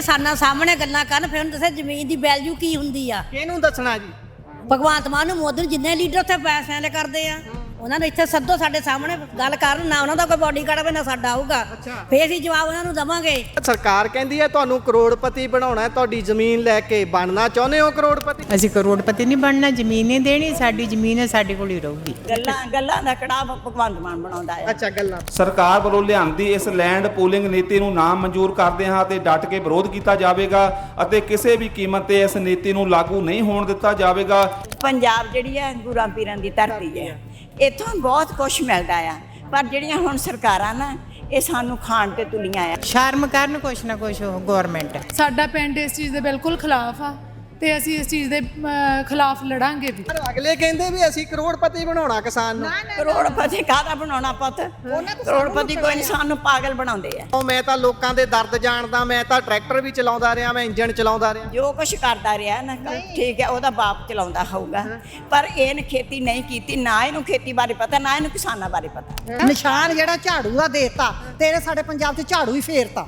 ਸਾਨਾ ਸਾਹਮਣੇ ਗੱਲਾਂ ਕਰਨ ਫਿਰ ਉਹਨੂੰ ਦੱਸਿਆ ਜ਼ਮੀਨ ਦੀ ਵੈਲਿਊ ਕੀ ਹੁੰਦੀ ਆ। ਕਿਹਨੂੰ ਦੱਸਣਾ ਜੀ? ਭਗਵੰਤ ਮਾਨ ਨੂੰ, ਮੋਦੀ ਨੂੰ, ਜਿੰਨੇ ਲੀਡਰ ਉੱਥੇ ਫੈਸਲੇ ਕਰਦੇ ਆ ਉਹਨਾਂ ਨੂੰ ਇੱਥੇ ਸੱਦੋ, ਸਾਡੇ ਸਾਹਮਣੇ ਗੱਲ ਕਰਨ। ਨਾ ਉਹਨਾਂ ਦਾ ਕੋਈ ਬਾਡੀਗਾਰਡ ਆਵੇ ਨਾ ਸਾਡਾ ਆਊਗਾ, ਫੇਰ ਅਸੀਂ ਜਵਾਬ ਉਹਨਾਂ ਨੂੰ ਦੇਵਾਂਗੇ। ਸਰਕਾਰ ਕਹਿੰਦੀ ਹੈ ਤੁਹਾਨੂੰ ਕਰੋੜਪਤੀ ਬਣਾਉਣਾ ਹੈ, ਤੁਹਾਡੀ ਜ਼ਮੀਨ ਲੈ ਕੇ ਬਣਨਾ ਚਾਹੁੰਦੇ ਹੋ ਕਰੋੜਪਤੀ? ਅਸੀਂ ਕਰੋੜਪਤੀ ਨਹੀਂ ਬਣਨਾ, ਜ਼ਮੀਨ ਨਹੀਂ ਦੇਣੀ, ਸਾਡੀ ਜ਼ਮੀਨ ਹੈ ਸਾਡੇ ਕੋਲ ਹੀ ਰਹੂਗੀ। ਗੱਲਾਂ ਦਾ ਕੜਾਹ ਭਗਵੰਤ ਮਾਨ ਬਣਾਉਂਦਾ ਹੈ। ਅੱਛਾ, ਗੱਲਾਂ। ਸਰਕਾਰ ਵੱਲੋਂ ਲਿਆਂਦੀ ਇਸ ਲੈਂਡ ਪੂਲਿੰਗ ਨੀਤੀ ਨੂੰ ਨਾ ਮਨਜ਼ੂਰ ਕਰਦੇ ਹਾਂ ਤੇ ਡਟ ਕੇ ਵਿਰੋਧ ਕੀਤਾ ਜਾਵੇਗਾ ਅਤੇ ਕਿਸੇ ਵੀ ਕੀਮਤ ਤੇ ਇਸ ਨੀਤੀ ਨੂੰ ਲਾਗੂ ਨਹੀਂ ਹੋਣ ਦਿੱਤਾ ਜਾਵੇਗਾ। ਪੰਜਾਬ ਜਿਹੜੀ ਹੈ ਗੁਰਾਂ ਪੀਰਾਂ ਦੀ ਧਰਤੀ ਹੈ, ਇੱਥੋਂ ਬਹੁਤ ਕੁਝ ਮਿਲਦਾ ਆ, ਪਰ ਜਿਹੜੀਆਂ ਹੁਣ ਸਰਕਾਰਾਂ ਨਾ ਇਹ ਸਾਨੂੰ ਖਾਣ ਤੇ ਤੁਲੀਆਂ ਆ। ਸ਼ਰਮ ਕਰਨ ਕੁਛ ਨਾ ਕੁਛ ਗਵਰਨਮੈਂਟ। ਸਾਡਾ ਪਿੰਡ ਇਸ ਚੀਜ਼ ਦੇ ਬਿਲਕੁਲ ਖਿਲਾਫ ਆ ਤੇ ਅਸੀਂ ਇਸ ਚੀਜ਼ ਦੇ ਖਿਲਾਫ ਲੜਾਂਗੇ ਵੀ। ਪਰ ਅਗਲੇ ਕਹਿੰਦੇ ਵੀ ਅਸੀਂ ਕਰੋੜਪਤੀ ਬਣਾਉਣਾ ਕਿਸਾਨ ਨੂੰ। ਕਰੋੜਪਤੀ ਕਾਹਦਾ ਬਣਾਉਣਾ ਪੁੱਤ? ਕਰੋੜਪਤੀ ਕੋਈ ਇਨਸਾਨ ਨੂੰ ਪਾਗਲ ਬਣਾਉਂਦੇ ਆ। ਉਹ ਮੈਂ ਤਾਂ ਲੋਕਾਂ ਦੇ ਦਰਦ ਜਾਣਦਾ, ਮੈਂ ਤਾਂ ਟਰੈਕਟਰ ਵੀ ਚਲਾਉਂਦਾ ਰਿਹਾ, ਮੈਂ ਇੰਜਣ ਚਲਾਉਂਦਾ ਰਿਹਾ। ਜੋ ਕੁਝ ਕਰਦਾ ਰਿਹਾ ਨਾ, ਠੀਕ ਹੈ, ਉਹਦਾ ਬਾਪ ਚਲਾਉਂਦਾ ਹੋਊਗਾ, ਪਰ ਇਹਨੇ ਖੇਤੀ ਨਹੀਂ ਕੀਤੀ। ਨਾ ਇਹਨੂੰ ਖੇਤੀ ਬਾਰੇ ਪਤਾ, ਨਾ ਇਹਨੂੰ ਕਿਸਾਨਾਂ ਬਾਰੇ ਪਤਾ। ਨਿਸ਼ਾਨ ਜਿਹੜਾ ਝਾੜੂ ਦਾ ਦੇਤਾ ਤੇ ਇਹਨੇ ਸਾਡੇ ਪੰਜਾਬ 'ਚ ਝਾੜੂ ਹੀ ਫੇਰਤਾ।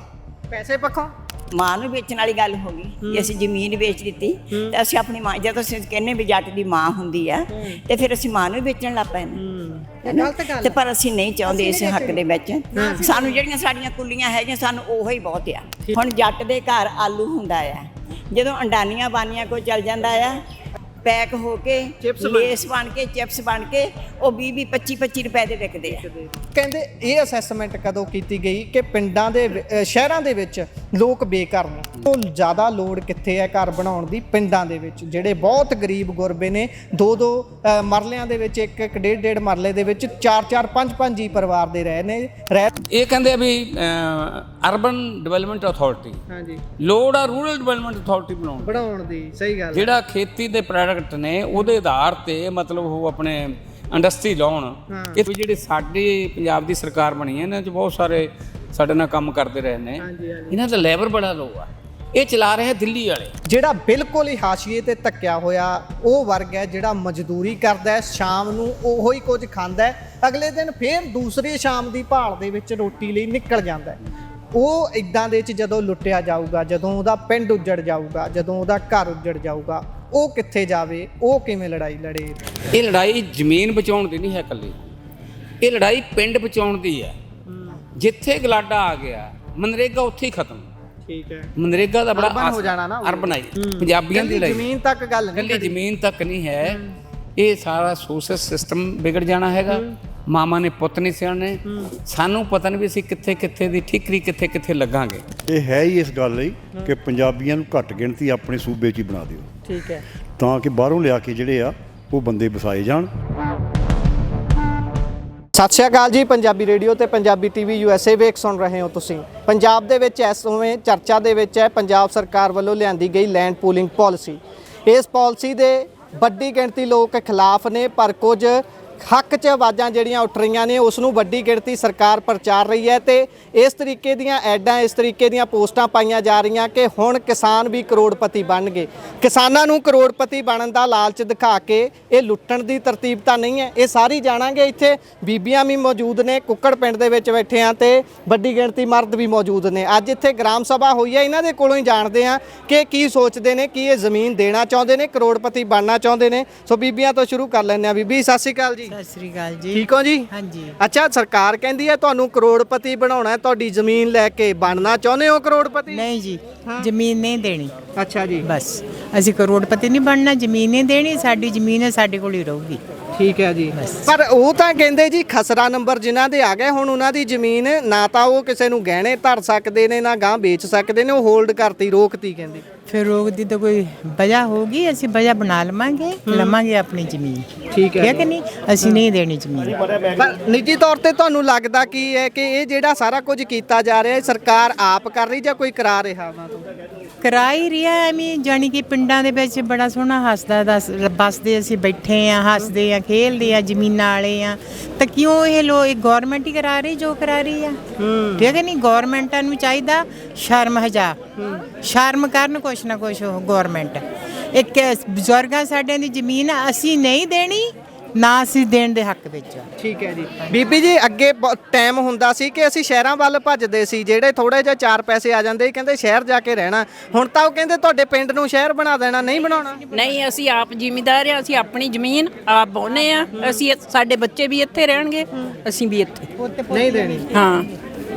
ਪੈਸੇ ਪੱਖੋਂ ਮਾਂ ਨੂੰ ਵੇਚਣ ਵਾਲੀ ਗੱਲ ਹੋ ਗਈ ਕਿ ਅਸੀਂ ਜ਼ਮੀਨ ਵੇਚ ਦਿੱਤੀ ਤੇ ਅਸੀਂ ਆਪਣੀ ਮਾਂ, ਜਦੋਂ ਅਸੀਂ ਕਹਿੰਨੇ ਵੀ ਜੱਟ ਦੀ ਮਾਂ ਹੁੰਦੀ ਆ ਤੇ ਫਿਰ ਅਸੀਂ ਮਾਂ ਨੂੰ ਵੇਚਣ ਲੱਗ ਪਏ ਨੇ। ਗਲਤ ਗੱਲ ਤੇ ਪਰ ਅਸੀਂ ਨਹੀਂ ਚਾਹੁੰਦੇ ਇਸ ਹੱਕ ਦੇ ਵਿੱਚ। ਸਾਨੂੰ ਜਿਹੜੀਆਂ ਸਾਡੀਆਂ ਕੁੱਲੀਆਂ ਹੈਗੀਆਂ, ਸਾਨੂੰ ਉਹੋ ਹੀ ਬਹੁਤ ਆ। ਹੁਣ ਜੱਟ ਦੇ ਘਰ ਆਲੂ ਹੁੰਦਾ ਆ, ਜਦੋਂ ਅੰਡਾਨੀਆਂ ਬਾਨੀਆਂ ਕੋ ਚੱਲ ਜਾਂਦਾ ਆ, ਪੈਕ ਹੋ ਕੇ ਲੇਸ ਬਣ ਕੇ, ਚਿਪਸ ਬਣ ਕੇ, ਉਹ 20-25 ਰੁਪਏ ਦੇ ਵਿਕਦੇ ਆ। ਕਹਿੰਦੇ ਇਹ ਅਸੈਸਮੈਂਟ ਕਦੋਂ ਕੀਤੀ ਗਈ ਕਿ ਪਿੰਡਾਂ ਦੇ ਸ਼ਹਿਰਾਂ ਦੇ ਵਿੱਚ ਲੋਕ ਬੇਘਰ ਨੇ? ਉਹ ਜ਼ਿਆਦਾ ਲੋੜ ਕਿੱਥੇ ਹੈ ਘਰ ਬਣਾਉਣ ਦੀ? ਪਿੰਡਾਂ ਦੇ ਵਿੱਚ ਜਿਹੜੇ ਬਹੁਤ ਗਰੀਬ ਗੁਰਬੇ ਨੇ, 2-2 ਮਰਲਿਆਂ ਦੇ ਵਿੱਚ, 1-1, 1.5 ਮਰਲੇ ਦੇ ਵਿੱਚ 4-4, 5-5 ਜੀ ਪਰਿਵਾਰ ਦੇ ਰਹੇ ਨੇ। ਇਹ ਕਹਿੰਦੇ ਆ ਵੀ ਅਰਬਨ ਡਿਵੈਲਪਮੈਂਟ ਅਥਾਰਟੀ, ਹਾਂਜੀ, ਲੋੜ ਆ ਰੂਰਲ ਡਿਵੈਲਪਮੈਂਟ ਅਥਾਰਟੀ ਬਣਾਉਣ ਦੀ। ਸਹੀ ਗੱਲ। ਜਿਹੜਾ ਖੇਤੀ ਦੇ ਪ੍ਰੋਡਕਟ ਨੇ ਉਹਦੇ ਆਧਾਰ ਤੇ ਮਤਲਬ ਉਹ ਆਪਣੇ ਇੰਡਸਟਰੀ ਲਾਉਣ। ਇਹ ਜਿਹੜੀ ਸਾਡੀ ਪੰਜਾਬ ਦੀ ਸਰਕਾਰ ਬਣੀ ਹੈ, ਇਹਨਾਂ 'ਚ ਬਹੁਤ ਸਾਰੇ ਸਾਡੇ ਨਾਲ ਕੰਮ ਕਰਦੇ ਰਹੇ ਨੇ। ਇਹਨਾਂ ਦਾ ਲੇਬਰ ਬੜਾ ਲੋ ਆ। ਇਹ ਚਲਾ ਰਹੇ ਦਿੱਲੀ ਵਾਲੇ। ਜਿਹੜਾ ਬਿਲਕੁਲ ਹੀ ਹਾਸ਼ੀਏ ਤੇ ਧੱਕਿਆ ਹੋਇਆ ਉਹ ਵਰਗ ਹੈ ਜਿਹੜਾ ਮਜ਼ਦੂਰੀ ਕਰਦਾ ਹੈ, ਸ਼ਾਮ ਨੂੰ ਉਹੋ ਹੀ ਕੁਝ ਖਾਂਦਾ ਹੈ, ਅਗਲੇ ਦਿਨ ਫੇਰ ਦੂਸਰੀ ਸ਼ਾਮ ਦੀ ਭਾਲ ਦੇ ਵਿੱਚ ਰੋਟੀ ਲਈ ਨਿਕਲ ਜਾਂਦਾ ਹੈ। ਉਹ ਇਦਾਂ ਦੇ 'ਚ ਜਦੋਂ ਲੁੱਟਿਆ ਜਾਊਗਾ, ਜਦੋਂ ਉਹਦਾ ਪਿੰਡ ਉੱਜੜ ਜਾਊਗਾ, ਜਦੋਂ ਉਹਦਾ ਘਰ ਉੱਜੜ ਜਾਊਗਾ, ਉਹ ਕਿੱਥੇ ਜਾਵੇ? ਉਹ ਕਿਵੇਂ ਲੜਾਈ ਲੜੇ? ਇਹ ਲੜਾਈ ਜ਼ਮੀਨ ਬਚਾਉਣ ਦੀ ਨਹੀਂ ਹੈ ਇਕੱਲੀ, ਇਹ ਲੜਾਈ ਪਿੰਡ ਬਚਾਉਣ ਦੀ ਹੈ। ਜਿੱਥੇ ਗਲਾਡਾ ਆ ਗਿਆ, ਮਨਰੇਗਾ ਉੱਥੇ ਹੀ ਖਤਮ। ਠੀਕ ਹੈ, ਮਨਰੇਗਾ ਦਾ ਬੜਾ ਅਰਬਨ ਹੋ ਜਾਣਾ ਨਾ। ਅਰਬਨਾਈ ਪੰਜਾਬੀਆਂ ਦੀ ਲੜਾਈ ਜ਼ਮੀਨ ਤੱਕ ਗੱਲ ਨਹੀਂ, ਇਕੱਲੀ ਜ਼ਮੀਨ ਤੱਕ ਨਹੀਂ ਹੈ। ਇਹ ਸਾਰਾ ਸੋਸ਼ਲ ਸਿਸਟਮ ਵਿਗੜ ਜਾਣਾ ਹੈਗਾ। ਮਾਮਾ ਨੇ ਪੁੱਤ ਨਹੀਂ ਸਿਆਣੇ। ਸਾਨੂੰ ਪਤਾ ਨਹੀਂ ਵੀ ਅਸੀਂ ਕਿੱਥੇ ਕਿੱਥੇ ਦੀ ਠੀਕਰੀ ਕਿੱਥੇ ਕਿੱਥੇ ਲੱਗਾਂਗੇ। ਇਹ ਹੈ ਹੀ ਇਸ ਗੱਲ ਲਈ ਕਿ ਪੰਜਾਬੀਆਂ ਨੂੰ ਘੱਟ ਗਿਣਤੀ ਆਪਣੇ ਸੂਬੇ 'ਚ ਹੀ ਬਣਾ ਦਿਓ। ਠੀਕ ਹੈ, ਤਾਂ ਕਿ ਬਾਹਰੋਂ ਲਿਆ ਕੇ ਜਿਹੜੇ ਆ ਉਹ ਬੰਦੇ ਵਸਾਏ ਜਾਣ। ਸਤਿ ਸ਼੍ਰੀ ਅਕਾਲ ਜੀ। ਪੰਜਾਬੀ ਰੇਡੀਓ ਤੇ ਪੰਜਾਬੀ ਟੀਵੀ USA ਵੇਖ ਸੁਣ ਰਹੇ ਹੋ ਤੁਸੀਂ। ਪੰਜਾਬ ਦੇ ਵਿੱਚ ਇਸ ਸਮੇਂ ਚਰਚਾ ਦੇ ਵਿੱਚ ਹੈ ਪੰਜਾਬ ਸਰਕਾਰ ਵੱਲੋਂ ਲਿਆਂਦੀ ਗਈ ਲੈਂਡ ਪੂਲਿੰਗ ਪਾਲਿਸੀ। ਇਸ ਪਾਲਿਸੀ ਦੇ ਵੱਡੀ ਗਿਣਤੀ ਲੋਕ ਖਿਲਾਫ ਨੇ, ਪਰ ਕੁਝ ਹੱਕ 'ਚ ਆਵਾਜ਼ਾਂ ਜਿਹੜੀਆਂ ਉੱਠ ਰਹੀਆਂ ਨੇ ਉਸ ਨੂੰ ਵੱਡੀ ਗਿਣਤੀ ਸਰਕਾਰ ਪ੍ਰਚਾਰ ਰਹੀ ਹੈ ਤੇ ਇਸ ਤਰੀਕੇ ਦੀਆਂ ਐਡਾਂ, ਇਸ ਤਰੀਕੇ ਦੀਆਂ ਪੋਸਟਾਂ ਪਾਈਆਂ ਜਾ ਰਹੀਆਂ ਕਿ ਹੁਣ ਕਿਸਾਨ ਵੀ ਕਰੋੜਪਤੀ ਬਣਨਗੇ। ਕਿਸਾਨਾਂ ਨੂੰ ਕਰੋੜਪਤੀ ਬਣਨ ਦਾ ਲਾਲਚ ਦਿਖਾ ਕੇ ਇਹ ਲੁੱਟਣ ਦੀ ਤਰਤੀਬ ਤਾਂ ਨਹੀਂ ਹੈ। ਇਹ ਸਾਰੀ ਜਾਣਾਂਗੇ। ਇੱਥੇ ਬੀਬੀਆਂ ਵੀ ਮੌਜੂਦ ਨੇ, ਕੁੱਕੜ ਪਿੰਡ ਦੇ ਵਿੱਚ ਬੈਠੇ ਆ ਤੇ ਵੱਡੀ ਗਿਣਤੀ ਮਰਦ ਵੀ ਮੌਜੂਦ ਨੇ। ਅੱਜ ਇੱਥੇ ਗ੍ਰਾਮ ਸਭਾ ਹੋਈ ਹੈ, ਇਹਨਾਂ ਦੇ ਕੋਲੋਂ ਹੀ ਜਾਣਦੇ ਆ ਕਿ ਕੀ ਸੋਚਦੇ ਨੇ, ਕੀ ਇਹ ਜ਼ਮੀਨ ਦੇਣਾ ਚਾਹੁੰਦੇ ਨੇ, ਕਰੋੜਪਤੀ ਬਣਨਾ ਚਾਹੁੰਦੇ ਨੇ। ਸੋ ਬੀਬੀਆਂ ਤੋਂ ਸ਼ੁਰੂ ਕਰ ਲੈਂਦੇ ਆ। ਬੀਬੀ ਸਤਿ ਸ਼੍ਰੀ ਅਕਾਲ ਜੀ। ਸਤਿ ਸ੍ਰੀ ਅਕਾਲ ਜੀ। ਠੀਕ ਹੋ ਜੀ? ਹਾਂਜੀ। ਅੱਛਾ, ਸਰਕਾਰ ਕਹਿੰਦੀ ਹੈ ਤੁਹਾਨੂੰ ਕਰੋੜਪਤੀ ਬਣਾਉਣਾ ਹੈ, ਤੁਹਾਡੀ ਜ਼ਮੀਨ ਲੈ ਕੇ ਬਣਨਾ ਚਾਹੁੰਦੇ ਹੋ ਕਰੋੜਪਤੀ? ਨਹੀਂ ਜੀ, ਜ਼ਮੀਨ ਨਹੀਂ ਦੇਣੀ। ਅੱਛਾ ਜੀ, ਬਸ ਅਸੀਂ ਕਰੋੜਪਤੀ ਨਹੀਂ ਬਣਨਾ, ਜ਼ਮੀਨ ਨਹੀਂ ਦੇਣੀ, ਸਾਡੀ ਜ਼ਮੀਨ ਹੈ ਸਾਡੇ ਕੋਲ ਹੀ ਰਹੂਗੀ। ਠੀਕ ਹੈ ਜੀ। ਪਰ ਉਹ ਤਾਂ ਕਹਿੰਦੇ ਜੀ ਖਸਰਾ ਨੰਬਰ ਜਿਨ੍ਹਾਂ ਦੇ ਆ ਗਏ, ਹੁਣ ਉਹਨਾਂ ਦੀ ਜ਼ਮੀਨ ਨਾ ਤਾਂ ਉਹ ਕਿਸੇ ਨੂੰ ਗਹਿਣੇ ਧਰ ਸਕਦੇ ਨੇ, ਨਾ ਗਾਂ ਵੇਚ ਸਕਦੇ ਨੇ, ਉਹ ਹੋਲਡ ਕਰਤੀ, ਰੋਕਤੀ ਕਹਿੰਦੇ। ਫਿਰ ਰੋਕ ਦੀ ਤਾਂ ਕੋਈ ਵਜ੍ਹਾ ਹੋਗੀ, ਅਸੀਂ ਵਜ੍ਹਾ ਬਣਾ ਲਵਾਂਗੇ ਆਪਣੀ ਜ਼ਮੀਨ। ਠੀਕ ਹੈ ਕਿ ਨਹੀਂ? ਅਸੀਂ ਨਹੀਂ ਦੇਣੀ ਜ਼ਮੀਨ। ਪਰ ਨਿੱਜੀ ਤੌਰ ਤੇ ਤੁਹਾਨੂੰ ਲੱਗਦਾ ਕੀ ਹੈ ਕਿ ਇਹ ਜਿਹੜਾ ਸਾਰਾ ਕੁਝ ਕੀਤਾ ਜਾ ਰਿਹਾ ਹੈ ਸਰਕਾਰ ਆਪ ਕਰ ਰਹੀ ਜਾਂ ਕੋਈ ਕਰਾ ਰਿਹਾ ਉਹਨਾਂ ਤੋਂ? ਕਰਾ ਹੀ ਰਿਹਾ ਐਵੇਂ, ਜਾਣੀ ਕਿ ਪਿੰਡਾਂ ਦੇ ਵਿੱਚ ਬੜਾ ਸੋਹਣਾ ਹੱਸਦਾ ਬਸਦੇ ਅਸੀਂ ਬੈਠੇ ਆ, ਹੱਸਦੇ ਆ, ਖੇਲਦੇ ਆ, ਜ਼ਮੀਨਾਂ ਵਾਲੇ ਆ, ਤਾਂ ਕਿਉਂ ਇਹ ਗੌਰਮੈਂਟ ਹੀ ਕਰਾ ਰਹੀ ਜੋ ਕਰਾ ਰਹੀ ਆ। ਠੀਕ ਹੈ ਨਹੀਂ? ਗੌਰਮੈਂਟਾਂ ਨੂੰ ਚਾਹੀਦਾ ਸ਼ਰਮ ਹਜਾ, ਸ਼ਰਮ ਕਰਨ ਕੁਛ ਨਾ ਕੁਛ। ਉਹ ਗੌਰਮੈਂਟ ਇੱਕ ਬਜ਼ੁਰਗਾਂ ਸਾਡਿਆਂ ਦੀ ਜ਼ਮੀਨ ਅਸੀਂ ਨਹੀਂ ਦੇਣੀ, ਨਾ ਅਸੀਂ ਦੇਣ ਦੇ ਹੱਕ ਵਿੱਚ ਆ। ਠੀਕ ਹੈ ਜੀ। ਬੀਬੀ ਜੀ ਅੱਗੇ ਟਾਈਮ ਹੁੰਦਾ ਸੀ ਕਿ ਅਸੀਂ ਸ਼ਹਿਰਾਂ ਵੱਲ ਭੱਜਦੇ ਸੀ, ਜਿਹੜੇ ਥੋੜੇ ਜਿਹਾ 4 ਪੈਸੇ ਆ ਜਾਂਦੇ ਸੀ ਕਹਿੰਦੇ ਸ਼ਹਿਰ ਜਾ ਕੇ ਰਹਿਣਾ। ਹੁਣ ਤਾਂ ਉਹ ਕਹਿੰਦੇ ਤੁਹਾਡੇ ਪਿੰਡ ਨੂੰ ਸ਼ਹਿਰ ਬਣਾ ਦੇਣਾ, ਨਹੀਂ ਬਣਾਉਣਾ। ਨਹੀਂ, ਅਸੀਂ ਆਪ ਜ਼ਿਮੀਂਦਾਰ ਆ, ਅਸੀਂ ਆਪਣੀ ਜ਼ਮੀਨ ਆਪ ਵਾਹੁੰਦੇ ਆ, ਅਸੀਂ ਸਾਡੇ ਬੱਚੇ ਵੀ ਇੱਥੇ ਰਹਿਣਗੇ, ਅਸੀਂ ਵੀ ਇੱਥੇ ਨਹੀਂ ਦੇਣੀ। ਹਾਂ।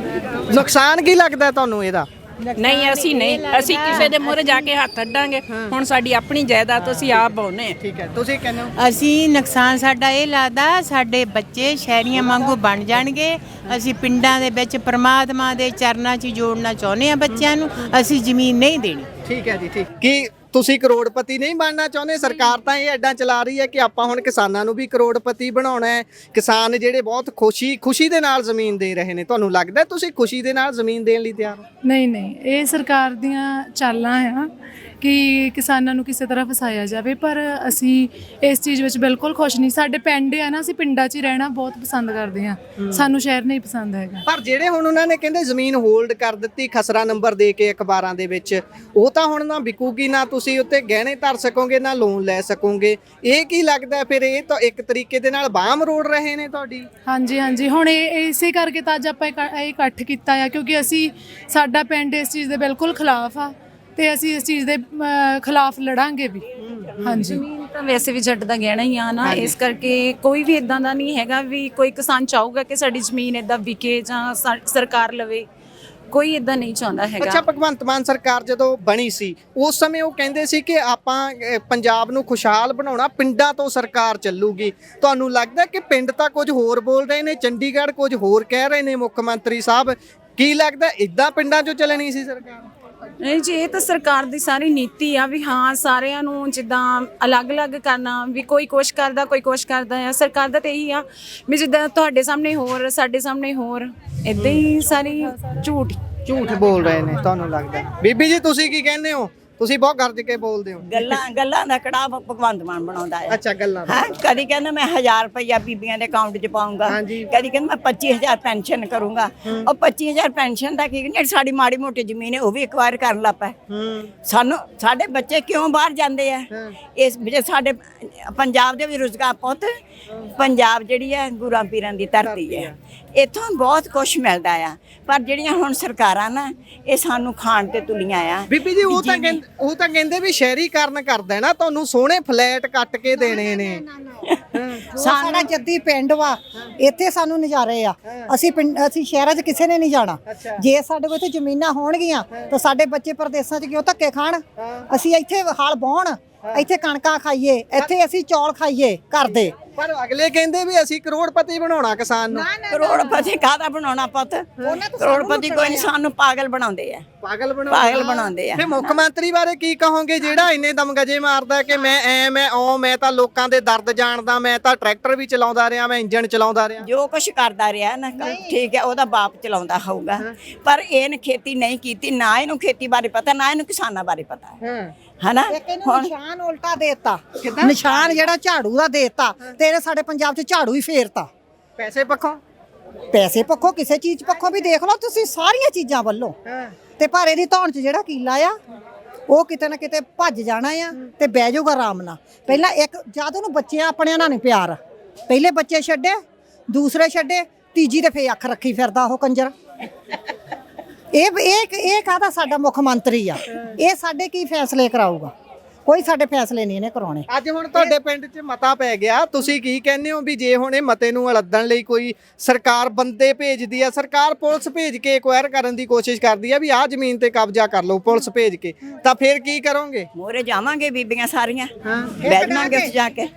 ਨੁਕਸਾਨ ਕੀ ਲੱਗਦਾ ਤੁਹਾਨੂੰ ਇਹਦਾ? ਨਹੀਂ, ਅਸੀਂ ਨਹੀਂ, ਅਸੀਂ ਕਿਸੇ ਦੇ ਮੂਹਰੇ ਜਾ ਕੇ ਹੱਥ ਅੱਡਾਂਗੇ। ਹੁਣ ਸਾਡੀ ਆਪਣੀ ਜਾਇਦਾਦ ਅਸੀਂ ਆਪ ਵਾਹੁੰਦੇ ਆ। ਠੀਕ ਹੈ, ਤੁਸੀਂ ਕਹਿੰਦੇ ਹੋ? ਅਸੀਂ ਨੁਕਸਾਨ ਸਾਡਾ ਇਹ ਲੱਗਦਾ, ਸਾਡੇ ਬੱਚੇ ਸ਼ਹਿਰੀਆਂ ਵਾਂਗੂ ਬਣ ਜਾਣਗੇ। ਅਸੀਂ ਪਿੰਡਾਂ ਦੇ ਵਿੱਚ ਪ੍ਰਮਾਤਮਾ ਦੇ ਚਰਨਾਂ 'ਚ ਜੋੜਨਾ ਚਾਹੁੰਦੇ ਆ ਬੱਚਿਆਂ ਨੂੰ, ਅਸੀਂ ਜ਼ਮੀਨ ਨਹੀਂ ਦੇਣੀ। ਠੀਕ ਹੈ ਜੀ, ਠੀਕ। ਕੀ ਤੁਸੀਂ ਕਰੋੜਪਤੀ ਨਹੀਂ ਬਣਨਾ ਚਾਹੁੰਦੇ? ਸਰਕਾਰ ਤਾਂ ਇਹ ਐਡਾਂ ਚਲਾ ਰਹੀ ਹੈ ਕਿ ਆਪਾਂ ਹੁਣ ਕਿਸਾਨਾਂ ਨੂੰ ਵੀ ਕਰੋੜਪਤੀ ਬਣਾਉਣਾ ਹੈ। ਕਿਸਾਨ ਜਿਹੜੇ ਬਹੁਤ ਖੁਸ਼ੀ ਦੇ ਨਾਲ ਜ਼ਮੀਨ ਦੇ ਰਹੇ ਨੇ, ਤੁਹਾਨੂੰ ਲੱਗਦਾ ਤੁਸੀਂ ਖੁਸ਼ੀ ਦੇ ਨਾਲ ਜ਼ਮੀਨ ਦੇਣ ਲਈ ਤਿਆਰ ਹੋ? ਨਹੀਂ ਨਹੀਂ, ਇਹ ਸਰਕਾਰ ਦੀਆਂ ਚਾਲਾਂ ਆ ਕਿ ਕਿਸਾਨਾਂ ਨੂੰ ਕਿਸੇ ਤਰ੍ਹਾਂ ਫਸਾਇਆ ਜਾਵੇ, ਪਰ ਅਸੀਂ ਇਸ ਚੀਜ਼ ਵਿੱਚ ਬਿਲਕੁਲ ਖੁਸ਼ ਨਹੀਂ। ਸਾਡੇ ਪਿੰਡ ਆ ਨਾ, ਅਸੀਂ ਪਿੰਡਾਂ 'ਚ ਹੀ ਰਹਿਣਾ ਬਹੁਤ ਪਸੰਦ ਕਰਦੇ ਹਾਂ, ਸਾਨੂੰ ਸ਼ਹਿਰ ਨਹੀਂ ਪਸੰਦ ਹੈਗਾ। ਪਰ ਜਿਹੜੇ ਹੁਣ ਉਹਨਾਂ ਨੇ ਕਹਿੰਦੇ ਜ਼ਮੀਨ ਹੋਲਡ ਕਰ ਦਿੱਤੀ ਖਸਰਾ ਨੰਬਰ ਦੇ ਕੇ ਅਖਬਾਰਾਂ ਦੇ ਵਿੱਚ, ਉਹ ਤਾਂ ਹੁਣ ਨਾ ਵਿਕੂਗੀ, ਨਾ ਤੁਸੀਂ ਉੱਤੇ ਗਹਿਣੇ ਧਰ ਸਕੋਗੇ, ਨਾ ਲੋਨ ਲੈ ਸਕੋਗੇ। ਇਹ ਕੀ ਲੱਗਦਾ ਫਿਰ ਇਹ ਤਾਂ ਇੱਕ ਤਰੀਕੇ ਦੇ ਨਾਲ ਬਾਂਹ ਮਰੋੜ ਰਹੇ ਨੇ ਤੁਹਾਡੀ? ਹਾਂਜੀ ਹਾਂਜੀ, ਹੁਣ ਇਹ ਇਸੇ ਕਰਕੇ ਤਾਂ ਅੱਜ ਆਪਾਂ ਇਹ ਇਕੱਠ ਕੀਤਾ ਆ, ਕਿਉਂਕਿ ਸਾਡਾ ਪਿੰਡ ਇਸ ਚੀਜ਼ ਦੇ ਬਿਲਕੁਲ ਖਿਲਾਫ ਆ ਤੇ ਅਸੀਂ ਇਸ ਚੀਜ਼ ਦੇ ਖਿਲਾਫ ਲੜਾਂਗੇ ਵੀ। ਹਾਂਜੀ, ਜ਼ਮੀਨ ਤਾਂ ਵੈਸੇ ਵੀ ਜੱਟ ਦਾ ਗਹਿਣਾ ਹੀ ਆ ਨਾ, ਇਸ ਕਰਕੇ ਕੋਈ ਵੀ ਇਦਾਂ ਦਾ ਨਹੀਂ ਹੈਗਾ ਵੀ ਕੋਈ ਕਿਸਾਨ ਚਾਹੂਗਾ ਕਿ ਸਾਡੀ ਜ਼ਮੀਨ ਇਦਾਂ ਵਿਕੇ ਜਾਂ ਸਰਕਾਰ ਲਵੇ, ਕੋਈ ਇਦਾਂ ਨਹੀਂ ਚਾਹੁੰਦਾ ਹੈਗਾ। ਅੱਛਾ, ਭਗਵੰਤ ਮਾਨ ਸਰਕਾਰ ਜਦੋਂ ਬਣੀ ਸੀ ਉਸ ਸਮੇਂ ਉਹ ਕਹਿੰਦੇ ਸੀ ਕਿ ਆਪਾਂ ਪੰਜਾਬ ਨੂੰ ਖੁਸ਼ਹਾਲ ਬਣਾਉਣਾ, ਪਿੰਡਾਂ ਤੋਂ ਸਰਕਾਰ ਚੱਲੂਗੀ। ਤੁਹਾਨੂੰ ਲੱਗਦਾ ਕਿ ਪਿੰਡ ਤਾਂ ਕੁਝ ਹੋਰ ਬੋਲ ਰਹੇ ਨੇ, ਚੰਡੀਗੜ੍ਹ ਕੁਝ ਹੋਰ ਕਹਿ ਰਹੇ ਨੇ ਮੁੱਖ ਮੰਤਰੀ ਸਾਹਿਬ? ਕੀ ਲੱਗਦਾ ਇਦਾਂ ਪਿੰਡਾਂ 'ਚੋਂ ਚੱਲਣੀ ਸੀ ਸਰਕਾਰ? ਨਹੀਂ ਜੀ, ਇਹ ਤਾਂ ਸਰਕਾਰ ਦੀ ਸਾਰੀ ਨੀਤੀ ਆ ਵੀ ਹਾਂ ਸਾਰਿਆਂ ਨੂੰ ਜਿੱਦਾਂ ਅਲੱਗ-ਅਲੱਗ ਕਰਨਾ, ਵੀ ਕੋਈ ਕੁਛ ਕਰਦਾ ਕੋਈ ਕੁਛ ਕਰਦਾ ਆ। ਸਰਕਾਰ ਦਾ ਤਾਂ ਇਹੀ ਆ ਵੀ ਜਿੱਦਾਂ ਤੁਹਾਡੇ ਸਾਹਮਣੇ ਹੋਰ, ਸਾਡੇ ਸਾਹਮਣੇ ਹੋਰ, ਇਦਾਂ ਹੀ ਸਾਰੀ ਝੂਠ ਬੋਲ ਰਹੇ ਨੇ ਤੁਹਾਨੂੰ ਲੱਗਦਾ? ਬੀਬੀ ਜੀ ਤੁਸੀਂ ਕੀ ਕਹਿੰਦੇ ਹੋ? ਤੁਸੀਂ ਬਹੁਤ ਗਰਜ ਕੇ ਬੋਲਦੇ ਹੋ। ਗੱਲਾਂ ਦਾ ਕੜਾਹ ਭਗਵੰਤ ਮਾਨ ਬਣਾਉਂਦਾ ਹੈ। ਅੱਛਾ, ਗੱਲਾਂ ਹਾਂ, ਕਦੀ ਕਹਿੰਦਾ ਮੈਂ 1000 ਰੁਪਇਆ ਬੀਬੀਆਂ ਦੇ ਅਕਾਊਂਟ 'ਚ ਪਾਉਂਗਾ, ਕਦੀ ਕਹਿੰਦਾ ਮੈਂ 25000 ਪੈਨਸ਼ਨ ਕਰੂੰਗਾ। ਉਹ 25000 ਪੈਨਸ਼ਨ ਦਾ ਕੀ, ਜਿਹੜੀ ਸਾਡੀ ਮਾੜੀ ਮੋਟੀ ਜ਼ਮੀਨ ਹੈ ਉਹ ਵੀ ਐਕਵਾਇਰ ਕਰਨ ਲੱਗ ਪਏ। ਸਾਡੇ ਬੱਚੇ ਕਿਉਂ ਬਾਹਰ ਜਾਂਦੇ ਆ? ਇਸ ਵਿੱਚ ਸਾਡੇ ਪੰਜਾਬ ਦੇ ਵੀ ਰੁਜ਼ਗਾਰ ਪੁੱਤ, ਪੰਜਾਬ ਜਿਹੜੀ ਹੈ ਗੁਰਾਂ ਪੀਰਾਂ ਦੀ ਧਰਤੀ ਹੈ, ਇੱਥੋਂ ਬਹੁਤ ਕੁਝ ਮਿਲਦਾ ਆ। ਪਰ ਜਿਹੜੀਆਂ ਹੁਣ ਸਰਕਾਰਾਂ ਨਾ, ਇਹ ਸਾਨੂੰ ਖਾਣ ਤੇ ਤੁਲੀਆਂ ਆ। ਬੀਬੀ ਜੀ ਉਹ ਤਾਂ ਕਹਿੰਦੇ ਵੀ ਸ਼ਹਿਰੀਕਰਨ ਕਰ ਦੇਣਾ, ਤੁਹਾਨੂੰ ਸੋਹਣੇ ਫਲੈਟ ਕੱਟ ਕੇ ਦੇਣੇ ਨੇ। ਸਾਡਾ ਜੱਦੀ ਪਿੰਡ ਵਾ, ਇੱਥੇ ਸਾਨੂੰ ਨਜ਼ਾਰੇ ਆ। ਅਸੀਂ ਸ਼ਹਿਰਾਂ 'ਚ ਕਿਸੇ ਨੇ ਨਹੀਂ ਜਾਣਾ। ਜੇ ਸਾਡੇ ਕੋਲ ਇੱਥੇ ਜ਼ਮੀਨਾਂ ਹੋਣਗੀਆਂ ਤਾਂ ਸਾਡੇ ਬੱਚੇ ਪ੍ਰਦੇਸਾਂ 'ਚ ਕਿਉਂ ਧੱਕੇ ਖਾਣ? ਅਸੀਂ ਇੱਥੇ ਹਲ ਵਾਹੁਣ, ਇੱਥੇ ਕਣਕਾਂ ਖਾਈਏ, ਇੱਥੇ ਅਸੀਂ ਚੌਲ ਖਾਈਏ ਕਰਦੇ। ਪਰ ਅਗਲੇ ਕਹਿੰਦੇ ਵੀ ਅਸੀਂ ਕਰੋੜਪਤੀ ਬਣਾਉਣਾ ਕਿਸਾਨ ਨੂੰ। ਕਰੋੜਪਤੀ ਕਾਹਦਾ ਬਣਾਉਣਾ ਪੁੱਤ? ਕਰੋੜਪਤੀ ਕੋਈ ਨਹੀਂ, ਸਾਨੂੰ ਪਾਗਲ ਬਣਾਉਂਦੇ ਆ, ਪਾਗਲ ਬਣਾਉਂਦੇ ਆ। ਫਿਰ ਮੁੱਖ ਮੰਤਰੀ ਬਾਰੇ ਕੀ ਕਹੋਗੇ ਜਿਹੜਾ ਇੰਨੇ ਦਮਗਜੇ ਮਾਰਦਾ ਕਿ ਮੈਂ ਤਾਂ ਲੋਕਾਂ ਦੇ ਦਰਦ ਜਾਣਦਾ, ਮੈਂ ਤਾਂ ਟਰੈਕਟਰ ਵੀ ਚਲਾਉਂਦਾ ਰਿਹਾ, ਮੈਂ ਇੰਜਣ ਚਲਾਉਂਦਾ ਰਿਹਾ। ਜੋ ਕੁਝ ਕਰਦਾ ਰਿਹਾ ਨਾ, ਠੀਕ ਹੈ, ਉਹਦਾ ਬਾਪ ਚਲਾਉਂਦਾ ਹੋਊਗਾ, ਪਰ ਇਹਨੇ ਖੇਤੀ ਨਹੀਂ ਕੀਤੀ, ਨਾ ਇਹਨੂੰ ਖੇਤੀ ਬਾਰੇ ਪਤਾ, ਨਾ ਇਹਨੂੰ ਕਿਸਾਨਾਂ ਬਾਰੇ ਪਤਾ ਹਨਾ। ਹੁਣ ਨਿਸ਼ਾਨ ਉਲਟਾ ਦੇਤਾ, ਨਿਸ਼ਾਨ ਜਿਹੜਾ ਝਾੜੂ ਦਾ ਦੇਤਾ ਤੇ ਇਹਨੇ ਸਾਡੇ ਪੰਜਾਬ 'ਚ ਝਾੜੂ ਹੀ ਫੇਰਤਾ। ਪੈਸੇ ਪੱਖੋਂ ਕਿਸੇ ਚੀਜ਼ ਪੱਖੋਂ ਵੀ ਦੇਖ ਲਓ ਤੁਸੀਂ, ਸਾਰੀਆਂ ਚੀਜ਼ਾਂ ਵੱਲੋਂ। ਤੇ ਪਰ ਇਹਦੀ ਧੌਣ 'ਚ ਜਿਹੜਾ ਕੀਲਾ ਆ ਉਹ ਕਿਤੇ ਨਾ ਕਿਤੇ ਭੱਜ ਜਾਣਾ ਆ ਤੇ ਬਹਿ ਜਾਊਗਾ ਆਰਾਮ ਨਾਲ। ਪਹਿਲਾਂ ਜਦ ਉਹਨੂੰ ਬੱਚਿਆਂ ਆਪਣਿਆਂ ਨਾਲ ਨਹੀਂ ਪਿਆਰ, ਪਹਿਲੇ ਬੱਚੇ ਛੱਡੇ, ਦੂਸਰੇ ਛੱਡੇ, ਤੀਜੀ ਤੇ ਫੇਰ ਅੱਖ ਰੱਖੀ ਫਿਰਦਾ ਉਹ ਕੰਜਰ। ਇਹ ਕਾਹਦਾ ਸਾਡਾ ਮੁੱਖ ਮੰਤਰੀ ਆ? ਇਹ ਸਾਡੇ ਕੀ ਫੈਸਲੇ ਕਰਾਊਗਾ? ਕੋਈ ਸਾਡੇ ਫੈਸਲੇ ਨਹੀਂ ਇਹਨੇ ਕਰਾਉਣੇ। ਅੱਜ ਹੁਣ ਤੁਹਾਡੇ ਪਿੰਡ 'ਚ ਮਤਾ ਪੈ ਗਿਆ, ਤੁਸੀਂ ਕੀ ਕਹਿੰਦੇ ਹੋ ਵੀ ਜੇ ਹੁਣ ਇਹ ਮਤੇ ਨੂੰ ਅਲੱਦਣ ਲਈ ਕੋਈ ਸਰਕਾਰ ਬੰਦੇ ਭੇਜਦੀ ਆ, ਸਰਕਾਰ ਪੁਲਿਸ ਭੇਜ ਕੇ ਐਕਵਾਇਰ ਕਰਨ ਦੀ ਕੋਸ਼ਿਸ਼ ਕਰਦੀ ਆ ਵੀ ਆਹ ਜ਼ਮੀਨ ਤੇ ਕਬਜ਼ਾ ਕਰ ਲਓ ਪੁਲਿਸ ਭੇਜ ਕੇ, ਤਾਂ ਫਿਰ ਕੀ ਕਰੋਗੇ? ਮੋਰੇ ਜਾਵਾਂਗੇ ਬੀਬੀਆਂ ਸਾਰੀਆਂ, ਬੈਠ ਜਾਵਾਂਗੇ ਉੱਥੇ ਜਾ ਕੇ,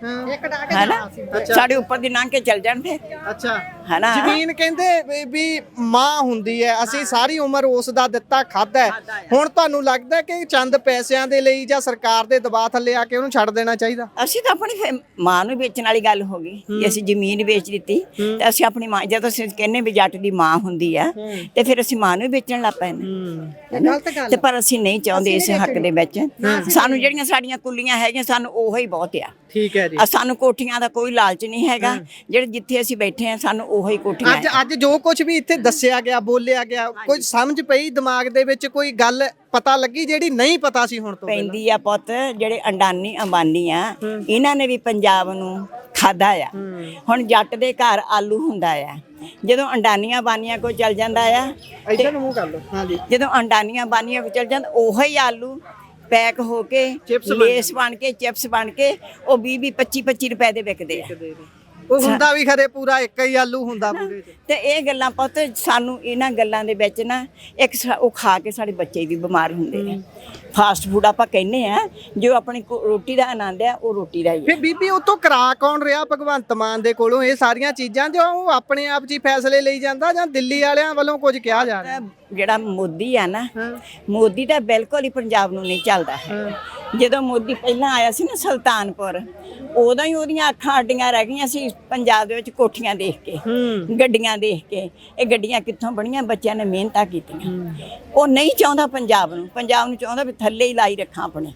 ਹੈਨਾ, ਸਾਡੇ ਉੱਪਰ ਦੀ ਲੰਘ ਕੇ ਚੱਲ ਜਾਣ ਫਿਰ। ਅੱਛਾ, ਹੈਨਾ। ਜ਼ਮੀਨ ਕਹਿੰਦੇ ਵੀ ਮਾਂ ਹੁੰਦੀ ਹੈ, ਅਸੀਂ ਸਾਰੀ ਉਮਰ ਉਸ ਦਾ ਦਿੱਤਾ ਖਾਧਾ। ਹੁਣ ਤੁਹਾਨੂੰ ਲੱਗਦਾ ਕਿ ਚੰਦ ਪੈਸਿਆਂ ਦੇ ਲਈ ਜਾਂ ਸਰਕਾਰ ਦੇ ਦਬਾਅ ਥੱਲੇ ਆ ਕੇ ਉਹਨੂੰ ਛੱਡ ਦੇਣਾ ਚਾਹੀਦਾ? ਅਸੀਂ ਤਾਂ ਆਪਣੀ ਮਾਂ ਨੂੰ ਵੇਚਣ ਵਾਲੀ ਗੱਲ ਹੋ ਗਈ ਕਿ ਅਸੀਂ ਜ਼ਮੀਨ ਵੇਚ ਦਿੱਤੀ ਤੇ ਅਸੀਂ ਆਪਣੀ ਮਾਂ, ਜਦੋਂ ਅਸੀਂ ਕਹਿੰਨੇ ਵੀ ਜੱਟ ਦੀ ਮਾਂ ਹੁੰਦੀ ਆ ਤੇ ਫਿਰ ਅਸੀਂ ਮਾਂ ਨੂੰ ਵੇਚਣ ਲੱਗ ਪਏ ਨੇ। ਤੇ ਪਰ ਅਸੀਂ ਨਹੀਂ ਚਾਹੁੰਦੇ ਇਸ ਹੱਕ ਦੇ ਵਿੱਚ। ਸਾਨੂੰ ਜਿਹੜੀਆਂ ਸਾਡੀਆਂ ਕੁੱਲੀਆਂ ਹੈਗੀਆਂ, ਸਾਨੂੰ ਉਹੀ ਬਹੁਤ ਆ। ਠੀਕ ਹੈ ਜੀ। ਸਾਨੂੰ ਕੋਠੀਆਂ ਦਾ ਕੋਈ ਲਾਲਚ ਨਹੀਂ ਹੈਗਾ, ਜਿਹੜੇ ਜਿੱਥੇ ਅਸੀਂ ਬੈਠੇ ਆ ਸਾਨੂੰ ਉਹੀ ਕੋਠੀਆਂ ਅੱਜ ਜੋ ਕੁਝ ਵੀ ਇੱਥੇ ਦੱਸਿਆ ਗਿਆ, ਬੋਲਿਆ ਗਿਆ, ਕੋਈ ਸਮਝ ਪਈ ਦਿਮਾਗ ਦੇ ਵਿੱਚ, ਕੋਈ ਗੱਲ ਪਤਾ ਲੱਗੀ ਜਿਹੜੀ ਨਹੀਂ ਪਤਾ ਸੀ ਹੁਣ ਤੋਂ ਪਹਿਲਾਂ? ਪੈਂਦੀ ਆ ਪੁੱਤ, ਜਿਹੜੇ ਅੰਡਾਨੀ ਅੰਬਾਨੀ ਆ ਇਹਨਾਂ ਨੇ ਵੀ ਪੰਜਾਬ ਨੂੰ ਖਾਦਾ ਆ। ਹੁਣ ਜੱਟ ਦੇ ਘਰ ਆਲੂ ਹੁੰਦਾ ਆ, ਜਦੋਂ ਅੰਡਾਨੀਆਂ ਬਾਨੀਆਂ ਕੋਲ ਚੱਲ ਜਾਂਦਾ ਆ, ਇੱਧਰ ਨੂੰ ਮੂੰਹ ਕਰ ਲਓ। ਹਾਂਜੀ, ਜਦੋਂ ਅੰਡਾਨੀਆਂ ਬਾਨੀਆਂ ਕੋਲ ਚੱਲ ਜਾਂਦਾ ਉਹੀ ਆਲੂ ਪੈਕ ਹੋ ਕੇ ਲੇਸ ਬਣ ਕੇ ਚਿਪਸ ਬਣ ਕੇ ਉਹ 20-25 ਰੁਪਏ ਦੇ ਵਿਕਦੇ ਆ। ਉਹ ਹੁੰਦਾ ਵੀ ਖਰੇ ਪੂਰਾ ਇੱਕ ਹੀ ਆਲੂ ਹੁੰਦਾ ਪੂਰੇ ਚ। ਤੇ ਇਹ ਗੱਲਾਂ ਪੁੱਤ ਸਾਨੂੰ ਇਹਨਾਂ ਗੱਲਾਂ ਦੇ ਵਿੱਚ ਨਾ ਉਹ ਖਾ ਕੇ ਸਾਡੇ ਬੱਚੇ ਵੀ ਬਿਮਾਰ ਹੁੰਦੇ ਨੇ। ਫਾਸਟ ਫੂਡ ਆਪਾਂ ਕਹਿੰਦੇ ਆ, ਜੋ ਆਪਣੀ ਰੋਟੀ ਦਾ ਆਨੰਦ ਆ ਉਹ ਰੋਟੀ ਦਾ ਹੀ ਫਿਰ ਬੀਬੀ ਉਤੋਂ ਕਰਾ ਕੌਣ ਰਿਹਾ ਭਗਵੰਤ ਮਾਨ ਦੇ ਕੋਲੋਂ ਇਹ ਸਾਰੀਆਂ ਚੀਜ਼ਾਂ, ਜੋ ਉਹ ਆਪਣੇ ਆਪ 'ਚ ਹੀ ਫੈਸਲੇ ਲਈ ਜਾਂਦਾ ਜਾਂ ਦਿੱਲੀ ਵਾਲਿਆਂ ਵੱਲੋਂ ਕੁਝ ਕਿਹਾ ਜਾ ਰਿਹਾ? ਜਿਹੜਾ ਮੋਦੀ ਆ ਨਾ, ਮੋਦੀ ਤਾਂ ਬਿਲਕੁਲ ਹੀ ਪੰਜਾਬ ਨੂੰ ਨਹੀਂ ਚੱਲਦਾ ਹੈ। ਜਦੋਂ ਮੋਦੀ ਪਹਿਲਾਂ ਆਇਆ ਸੀ ਨਾ ਸੁਲਤਾਨਪੁਰ, ਉਦੋਂ ਹੀ ਉਹਦੀਆਂ ਅੱਖਾਂ ਅੱਡੀਆਂ ਰਹਿ ਗਈਆਂ ਸੀ ਪੰਜਾਬ ਦੇ ਵਿੱਚ ਕੋਠੀਆਂ ਦੇਖ ਕੇ, ਗੱਡੀਆਂ ਦੇਖ ਕੇ। ਇਹ ਗੱਡੀਆਂ ਕਿੱਥੋਂ ਬਣੀਆਂ? ਬੱਚਿਆਂ ਨੇ ਮਿਹਨਤਾਂ ਕੀਤੀਆਂ। ਉਹ ਨਹੀਂ ਚਾਹੁੰਦਾ ਪੰਜਾਬ ਨੂੰ ਚਾਹੁੰਦਾ ਵੀ ਥੱਲੇ ਹੀ ਲਾਈ ਰੱਖਾਂ ਆਪਣੇ,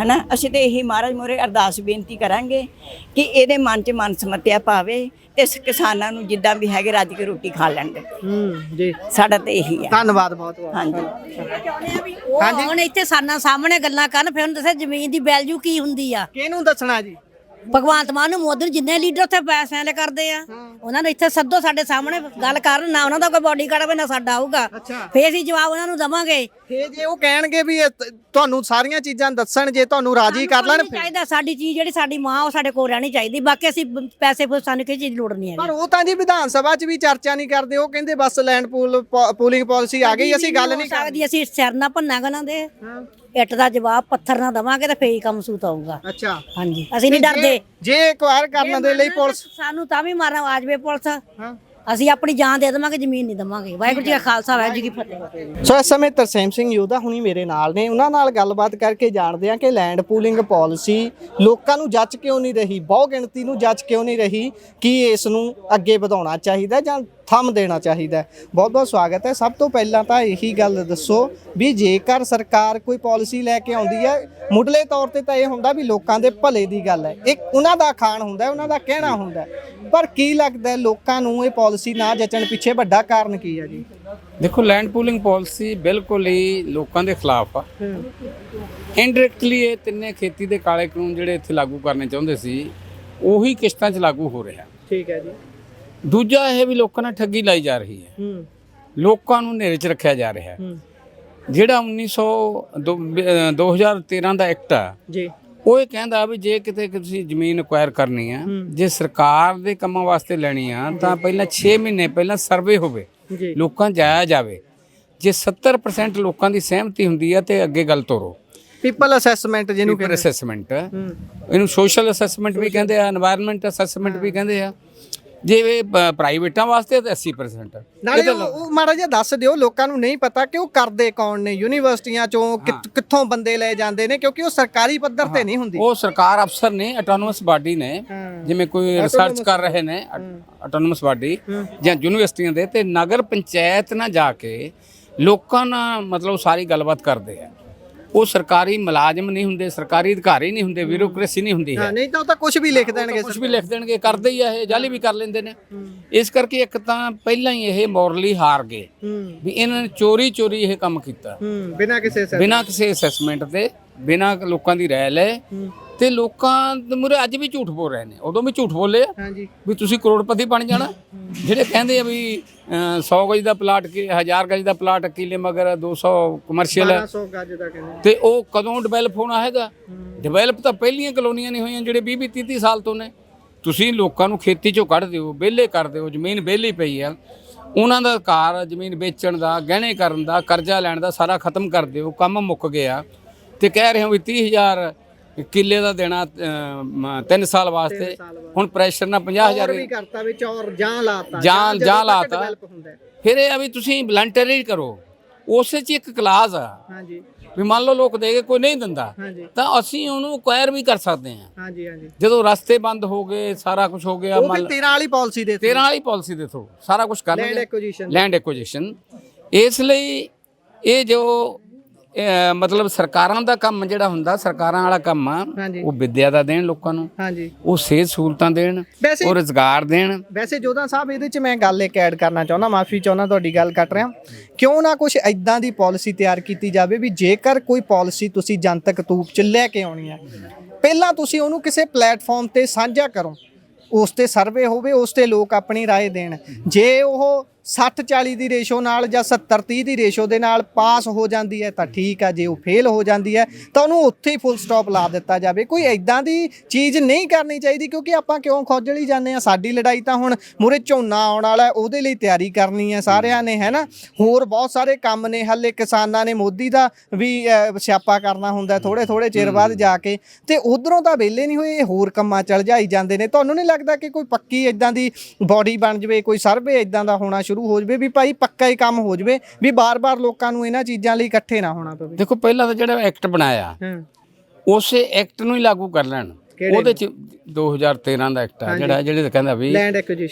ਹਨਾ। ਅਸੀਂ ਤੇ ਇਹੀ ਮਹਾਰਾਜ ਮੋਰੇ ਅਰਦਾਸ ਬੇਨਤੀ ਕਰਾਂਗੇ ਕਿ ਇਹਦੇ ਮਨ 'ਚ ਮਨ ਸਮੱਤਿਆ ਪਾਵੇ ਤੇ ਕਿਸਾਨਾਂ ਨੂੰ ਜਿੱਦਾਂ ਵੀ ਹੈਗੇ ਰੱਜ ਕੇ ਰੋਟੀ ਖਾ ਲੈਣ ਦੇ। ਜੀ, ਸਾਡਾ ਤੇ ਇਹੀ ਆ। ਧੰਨਵਾਦ ਬਹੁਤ ਬਹੁਤ। ਹਾਂਜੀ, ਉਹ ਹੁਣ ਇੱਥੇ ਸਾਨਾ ਸਾਹਮਣੇ ਗੱਲਾਂ ਕਰਨ, ਫਿਰ ਉਹਨੂੰ ਦੱਸਿਆ ਜ਼ਮੀਨ ਦੀ ਵੈਲਿਊ ਕੀ ਹੁੰਦੀ ਆ। ਕਿਹਨੂੰ ਦੱਸਣਾ ਜੀ? ਭਗਵੰਤ ਮਾਨ ਨੂੰ, ਮੋਦੀ ਨੂੰ, ਜਿੰਨੇ ਲੀਡਰ ਉੱਥੇ ਪੈਸਿਆਂ ਲੈ ਕਰਦੇ ਆ ਉਹਨਾਂ ਨੂੰ ਇੱਥੇ ਸੱਦੋ, ਸਾਡੇ ਸਾਹਮਣੇ ਗੱਲ ਕਰਨ। ਨਾ ਉਹਨਾਂ ਦਾ ਕੋਈ ਬਾਡੀਗਾਰਡ ਹੋਵੇ ਨਾ ਸਾਡਾ ਆਊਗਾ, ਫੇਰ ਅਸੀਂ ਜਵਾਬ ਉਹਨਾਂ ਨੂੰ ਦਵਾਂਗੇ। ਫੇਰ ਜੇ ਉਹ ਕਹਿਣਗੇ ਵੀ ਤੁਹਾਨੂੰ ਸਾਰੀਆਂ ਚੀਜ਼ਾਂ ਦੱਸਣ, ਜੇ ਤੁਹਾਨੂੰ ਰਾਜੀ ਕਰ ਲੈਣ, ਚਾਹੀਦਾ ਸਾਡੀ ਚੀਜ਼ ਜਿਹੜੀ ਸਾਡੀ ਮਾਂ ਉਹ ਸਾਡੇ ਕੋਲ ਰਹਿਣੀ ਚਾਹੀਦੀ। ਬਾਕੀ ਅਸੀਂ ਪੈਸੇ ਸਾਨੂੰ ਕਿਸੇ ਚੀਜ਼ ਦੀ ਲੋੜ ਨਹੀਂ ਹੈ। ਪਰ ਉਹ ਤਾਂ ਜੀ ਵਿਧਾਨ ਸਭਾ 'ਚ ਵੀ ਚਰਚਾ ਨਹੀਂ ਕਰਦੇ। ਉਹ ਕਹਿੰਦੇ ਬਸ ਲੈਂਡ ਪੂਲਿੰਗ ਪਾਲਿਸੀ ਆ ਗਈ, ਅਸੀਂ ਗੱਲ ਨਹੀਂ ਸਕਦੀ। ਅਸੀਂ ਸਿਰ ਨਾ ਭੰਨਾਂਗੇ ਉਹਨਾਂ ਦੇ, ਇੱਟ ਦਾ ਜਵਾਬ ਪੱਥਰ ਨਾਲ ਦਵਾਂਗੇ ਤਾਂ ਫੇਰ ਹੀ ਕੰਮ ਸੂਤ ਆਊਗਾ। ਅੱਛਾ, ਹਾਂਜੀ, ਅਸੀਂ ਨਹੀਂ ਡਰਦੇ। ਜੇ ਐਕਵਾਇਰ ਕਰਨ ਦੇ ਲਈ ਪੁਲਿਸ ਸਾਨੂੰ ਤਾਂ ਵੀ ਮਾਰਨ ਆ ਜਾਵੇ ਪੁਲਿਸ, ਅਸੀਂ ਆਪਣੀ ਜਾਨ ਦੇ ਦੇਵਾਂਗੇ, ਜ਼ਮੀਨ ਨਹੀਂ ਦੇਵਾਂਗੇ। ਵਾਹਿਗੁਰੂ ਜੀ ਕਾ ਖਾਲਸਾ, ਵਾਹਿਗੁਰੂ ਜੀ ਕੀ ਫਤਿਹ। ਸੋ ਇਸ ਸਮੇਂ ਤਰਸੇਮ ਸਿੰਘ ਯੋਧਾ ਹੁਣੀ ਮੇਰੇ ਨਾਲ ਨੇ, ਉਹਨਾਂ ਨਾਲ ਗੱਲਬਾਤ ਕਰਕੇ ਜਾਣਦੇ ਹਾਂ ਕਿ ਲੈਂਡ ਪੂਲਿੰਗ ਪਾਲਿਸੀ ਲੋਕਾਂ ਨੂੰ ਜੱਚ ਕਿਉਂ ਨਹੀਂ ਰਹੀ, ਬਹੁ ਗਿਣਤੀ ਨੂੰ ਜੱਚ ਕਿਉਂ ਨਹੀਂ ਰਹੀ, ਕੀ ਇਸ ਨੂੰ ਅੱਗੇ ਵਧਾਉਣਾ ਚਾਹੀਦਾ ਜਾਂ ਥੰਮ ਦੇਣਾ ਚਾਹੀਦਾ। ਬਹੁਤ ਬਹੁਤ ਸਵਾਗਤ ਹੈ। ਸਭ ਤੋਂ ਪਹਿਲਾਂ ਤਾਂ ਇਹੀ ਗੱਲ ਦੱਸੋ ਵੀ ਜੇਕਰ ਸਰਕਾਰ ਕੋਈ ਪਾਲਿਸੀ ਲੈ ਕੇ ਆਉਂਦੀ ਹੈ, ਮੁੱਢਲੇ ਤੌਰ ਤੇ ਤਾਂ ਇਹ ਹੁੰਦਾ ਵੀ ਲੋਕਾਂ ਦੇ ਭਲੇ ਦੀ ਗੱਲ ਹੈ, ਇੱਕ ਉਹਨਾਂ ਦਾ ਖਾਣ ਹੁੰਦਾ, ਉਹਨਾਂ ਦਾ ਕਹਿਣਾ ਹੁੰਦਾ, ਪਰ ਕੀ ਲੱਗਦਾ ਲੋਕਾਂ ਨੂੰ ਇਹ ਪਾਲਿਸੀ ਨਾ ਜਚਣ ਪਿੱਛੇ ਵੱਡਾ ਕਾਰਨ ਕੀ ਹੈ ਜੀ? ਦੇਖੋ, ਲੈਂਡ ਪੂਲਿੰਗ ਪਾਲਿਸੀ ਬਿਲਕੁਲ ਹੀ ਲੋਕਾਂ ਦੇ ਖਿਲਾਫ ਆ। ਇਨਡਾਇਰੈਕਟਲੀ ਇਹ ਤਿੰਨੇ ਖੇਤੀ ਦੇ ਕਾਲੇ ਕਾਨੂੰਨ ਜਿਹੜੇ ਇੱਥੇ ਲਾਗੂ ਕਰਨੇ ਚਾਹੁੰਦੇ ਸੀ, ਉਹੀ ਕਿਸ਼ਤਾਂ 'ਚ ਲਾਗੂ ਹੋ ਰਿਹਾ। ਠੀਕ ਹੈ ਜੀ। ਦੂਜਾ ਇਹ ਵੀ ਲੋਕਾਂ ਨਾਲ ਠੱਗੀ ਲਾਈ ਜਾ ਰਹੀ ਹੈ, ਲੋਕਾਂ ਨੂੰ ਹਨੇਰੇ 'ਚ ਰੱਖਿਆ ਜਾ ਰਿਹਾ। ਜਿਹੜਾ 2013 ਦਾ ਐਕਟ ਆ ਜੀ, ਉਹ ਇਹ ਕਹਿੰਦਾ ਵੀ ਜੇ ਕਿਤੇ ਤੁਸੀਂ ਜ਼ਮੀਨ ਅਕਵਾਇਰ ਕਰਨੀ ਆ, ਜੇ ਸਰਕਾਰ ਦੇ ਕੰਮਾਂ ਵਾਸਤੇ ਲੈਣੀ ਆ, ਤਾਂ ਪਹਿਲਾਂ 6 ਮਹੀਨੇ ਪਹਿਲਾਂ ਸਰਵੇ ਹੋਵੇ, ਲੋਕਾਂ ਜਾਇਆ ਜਾਵੇ। ਜੇ 70% ਲੋਕਾਂ ਦੀ ਸਹਿਮਤੀ ਹੁੰਦੀ ਆ ਤੇ ਅੱਗੇ ਗੱਲ ਤੋਰੋ। ਪੀਪਲ ਅਸੈਸਮੈਂਟ ਜਿਹਨੂੰ ਕਹਿੰਦੇ, ਅਸੈਸਮੈਂਟ, ਇਹਨੂੰ ਸੋਸ਼ਲ ਅਸੈਸਮੈਂਟ ਵੀ ਕਹਿੰਦੇ ਆ, এনवायरमेंट ਅਸੈਸਮੈਂਟ ਵੀ ਕਹਿੰਦੇ ਆ। ਜੇ ਪ੍ਰਾਈਵੇਟਾਂ ਵਾਸਤੇ ਤਾਂ 80%। ਨਾਲੇ ਉਹ ਮਾੜਾ ਜਿਹਾ ਦੱਸ ਦਿਓ, ਲੋਕਾਂ ਨੂੰ ਨਹੀਂ ਪਤਾ ਕਿ ਉਹ ਕਰਦੇ ਕੌਣ ਨੇ, ਯੂਨੀਵਰਸਿਟੀਆਂ ਚੋਂ ਕਿੱਥੋਂ ਬੰਦੇ ਲਏ ਜਾਂਦੇ ਨੇ, ਕਿਉਂਕਿ ਉਹ ਸਰਕਾਰੀ ਪੱਧਰ ਤੇ ਨਹੀਂ ਹੁੰਦੀ। ਉਹ ਸਰਕਾਰ ਅਫਸਰ ਨੇ, ਆਟੋਨੋਮਸ ਬਾਡੀ ਨੇ, ਜਿਵੇਂ ਕੋਈ ਰਿਸਰਚ ਕਰ ਰਹੇ ਨੇ ਆਟੋਨੋਮਸ ਬਾਡੀ ਜਾਂ ਯੂਨੀਵਰਸਿਟੀਆਂ ਦੇ, ਤੇ ਨਗਰ ਪੰਚਾਇਤ ਨਾਲ ਜਾ ਕੇ ਲੋਕਾਂ ਨਾਲ ਮਤਲਬ ਸਾਰੀ ਗੱਲਬਾਤ ਕਰਦੇ ਆ। ਉਹ ਸਰਕਾਰੀ ਮੁਲਾਜ਼ਮ ਨਹੀਂ ਹੁੰਦੇ, ਸਰਕਾਰੀ ਅਧਿਕਾਰੀ ਨਹੀਂ ਹੁੰਦੇ, ਬਿਊਰੋਕ੍ਰੇਸੀ ਨਹੀਂ ਹੁੰਦੀ ਹੈ। ਨਹੀਂ ਤਾਂ ਉਹ ਤਾਂ ਕੁਝ ਵੀ ਲਿਖ ਦੇਣਗੇ, ਕੁਝ ਵੀ ਲਿਖ ਦੇਣਗੇ, ਕਰਦੇ ਹੀ ਆ ਇਹ, ਜਾਲੀ ਵੀ ਕਰ ਲੈਂਦੇ ਨੇ। ਇਸ ਕਰਕੇ ਇੱਕ ਤਾਂ ਪਹਿਲਾਂ ਹੀ ਇਹ ਮੋਰਲੀ ਹਾਰ ਗਏ ਵੀ ਇਹਨਾਂ ਨੇ ਚੋਰੀ ਇਹ ਕੰਮ ਕੀਤਾ, ਬਿਨਾਂ ਕਿਸੇ ਅਸੈਸਮੈਂਟ ਦੇ, ਬਿਨਾਂ ਲੋਕਾਂ ਦੀ ਰਾਏ ਲਏ। ਤੇ ਲੋਕਾਂ ਦੇ ਮੂਹਰੇ ਅੱਜ ਵੀ ਝੂਠ ਬੋਲ ਰਹੇ ਨੇ, ਉਦੋਂ ਵੀ ਝੂਠ ਬੋਲੇ ਆ ਵੀ ਤੁਸੀਂ ਕਰੋੜਪਤੀ ਬਣ ਜਾਣਾ। ਜਿਹੜੇ ਕਹਿੰਦੇ ਆ ਵੀ 100 ਗਜ ਦਾ ਪਲਾਟ, 1000 ਗਜ ਦਾ ਪਲਾਟ ਕਿੱਲੇ ਮਗਰ 200 ਕਮਰਸ਼ੀਅਲ ਹੈ, ਤੇ ਉਹ ਕਦੋਂ ਡਿਵੈਲਪ ਹੋਣਾ ਹੈਗਾ? ਡਿਵੈਲਪ ਤਾਂ ਪਹਿਲੀਆਂ ਕਲੋਨੀਆਂ ਨਹੀਂ ਹੋਈਆਂ ਜਿਹੜੇ 20-30 ਸਾਲ ਤੋਂ ਨੇ। ਤੁਸੀਂ ਲੋਕਾਂ ਨੂੰ ਖੇਤੀ ਚੋਂ ਕੱਢ ਦਿਓ, ਵਿਹਲੇ ਕਰ ਦਿਓ, ਜ਼ਮੀਨ ਵਿਹਲੀ ਪਈ ਆ, ਉਹਨਾਂ ਦਾ ਅਧਿਕਾਰ ਜ਼ਮੀਨ ਵੇਚਣ ਦਾ, ਗਹਿਣੇ ਕਰਨ ਦਾ, ਕਰਜ਼ਾ ਲੈਣ ਦਾ ਸਾਰਾ ਖਤਮ ਕਰ ਦਿਓ। ਕੰਮ ਮੁੱਕ ਗਿਆ ਤੇ ਕਹਿ ਰਹੇ ਹੋ ਵੀ 30,000 ਕਿੱਲੇ ਦਾ ਦੇਣਾ 3 ਸਾਲ ਵਾਸਤੇ। ਹੁਣ ਪ੍ਰੈਸ਼ਰ ਨਾਲ 50,000 ਵੀ ਕਰਤਾ ਵਿੱਚ, ਔਰ ਜਾਂ ਲਾਤਾ। ਫਿਰ ਇਹ ਆ ਵੀ ਤੁਸੀਂ ਵਲੰਟਰੀ ਕਰੋ। ਉਸੇ 'ਚ ਇੱਕ ਕਲਾਸ ਆ ਵੀ ਮੰਨ ਲਓ ਲੋਕ ਦੇਗੇ, ਕੋਈ ਨਹੀਂ ਦਿੰਦਾ, ਤਾਂ ਅਸੀਂ ਉਹਨੂੰ ਅਕਵਾਇਰ ਵੀ ਕਰ ਸਕਦੇ ਹਾਂ। ਜਦੋਂ ਰਸਤੇ ਬੰਦ ਹੋ ਗਏ, ਸਾਰਾ ਕੁਝ ਹੋ ਗਿਆ, 13 ਵਾਲੀ ਪਾਲਿਸੀ ਦੇ ਥਰੂ ਸਾਰਾ ਕੁਝ ਕਰਨਗੇ, ਲੈਂਡ ਐਕੁਜੀਸ਼ਨ। ਇਸ ਲਈ ਇਹ ਜੋ ਮਤਲਬ ਸਰਕਾਰਾਂ ਦਾ ਕੰਮ ਜਿਹੜਾ ਹੁੰਦਾ, ਸਰਕਾਰਾਂ ਵਾਲਾ ਕੰਮ ਆ, ਉਹ ਵਿੱਦਿਆ ਦਾ ਦੇਣ ਲੋਕਾਂ ਨੂੰ, ਹਾਂਜੀ, ਉਹ ਸਿਹਤ ਸਹੂਲਤਾਂ ਦੇਣ, ਵੈਸੇ ਉਹ ਰੁਜ਼ਗਾਰ ਦੇਣ। ਵੈਸੇ ਜੋਧਾ ਸਾਹਿਬ ਇਹਦੇ 'ਚ ਮੈਂ ਗੱਲ ਇੱਕ ਐਡ ਕਰਨਾ ਚਾਹੁੰਦਾ, ਮਾਫੀ ਚਾਹੁੰਦਾ ਤੁਹਾਡੀ ਗੱਲ ਕੱਟ ਰਿਹਾ, ਕਿਉਂ ਨਾ ਕੁਝ ਇਦਾਂ ਦੀ ਪਾਲਿਸੀ ਤਿਆਰ ਕੀਤੀ ਜਾਵੇ ਵੀ ਜੇਕਰ ਕੋਈ ਪਾਲਿਸੀ ਤੁਸੀਂ ਜਨਤਕ ਤੂਪ 'ਚ ਲੈ ਕੇ ਆਉਣੀ ਹੈ, ਪਹਿਲਾਂ ਤੁਸੀਂ ਉਹਨੂੰ ਕਿਸੇ ਪਲੇਟਫਾਰਮ ਤੇ ਸਾਂਝਾ ਕਰੋ, ਉਸ ਤੇ ਸਰਵੇ ਹੋਵੇ, ਉਸ ਤੇ ਲੋਕ ਆਪਣੀ ਰਾਏ ਦੇਣ। ਜੇ ਉਹ 60-40 ਦੀ ਰੇਸ਼ੋ ਨਾਲ ਜਾਂ 70-30 ਦੀ ਰੇਸ਼ੋ ਦੇ ਨਾਲ ਪਾਸ ਹੋ ਜਾਂਦੀ ਹੈ ਤਾਂ ਠੀਕ ਆ, ਜੇ ਉਹ ਫੇਲ ਹੋ ਜਾਂਦੀ ਹੈ ਤਾਂ ਉਹਨੂੰ ਉੱਥੇ ਹੀ ਫੁੱਲ ਸਟਾਪ ਲਾ ਦਿੱਤਾ ਜਾਵੇ। ਕੋਈ ਇਦਾਂ ਦੀ ਚੀਜ਼ ਨਹੀਂ ਕਰਨੀ ਚਾਹੀਦੀ, ਕਿਉਂਕਿ ਆਪਾਂ ਕਿਉਂ ਖੋਜਲੀ ਜਾਂਦੇ ਆ। ਸਾਡੀ ਲੜਾਈ ਤਾਂ ਹੁਣ ਮੂਹਰੇ ਝੋਨਾ ਆਉਣ ਵਾਲਾ, ਉਹਦੇ ਲਈ ਤਿਆਰੀ ਕਰਨੀ ਹੈ ਸਾਰਿਆਂ ਨੇ, ਹੈ ਨਾ। ਹੋਰ ਬਹੁਤ ਸਾਰੇ ਕੰਮ ਨੇ, ਹੱਲੇ ਕਿਸਾਨਾਂ ਨੇ ਮੋਦੀ ਦਾ ਵੀ ਸਿਆਪਾ ਕਰਨਾ ਹੁੰਦਾ ਥੋੜੇ ਚਿਰ ਬਾਅਦ ਜਾ ਕੇ, ਤੇ ਉਧਰੋਂ ਤਾਂ ਵਿਹਲੇ ਨਹੀਂ ਹੋਏ, ਹੋਰ ਕੰਮਾਂ ਚਲ ਜਾਈ ਜਾਂਦੇ ਨੇ। ਤੁਹਾਨੂੰ ਨਹੀਂ ਲੱਗਦਾ ਕਿ ਕੋਈ ਪੱਕੀ ਇਦਾਂ ਦੀ ਬੋਡੀ ਬਣ ਜਾਵੇ, ਕੋਈ ਸਰਵੇ ਇਦਾਂ ਦਾ ਹੋਣਾ ਸ਼ੁਰੂ ਹੋ ਜਾਵੇ ਵੀ ਭਾਈ ਪੱਕਾ ਹੀ ਕੰਮ ਹੋ ਜਾਵੇ, ਵੀ ਬਾਰ-ਬਾਰ ਲੋਕਾਂ ਨੂੰ ਇਹਨਾਂ ਚੀਜ਼ਾਂ ਲਈ ਇਕੱਠੇ ਨਾ ਹੋਣਾ ਪਵੇ? ਦੇਖੋ, ਪਹਿਲਾਂ ਤਾਂ ਜਿਹੜਾ ਐਕਟ ਬਣਾਇਆ ਉਸੇ ਐਕਟ ਨੂੰ ਹੀ ਲਾਗੂ ਕਰ ਲੈਣ। ਉਹਦੇ ਚ 2013 ਦਾ ਐਕਟ ਆ ਜਿਹੜੇ ਕਹਿੰਦਾ ਵੀ ਲੈਂਡ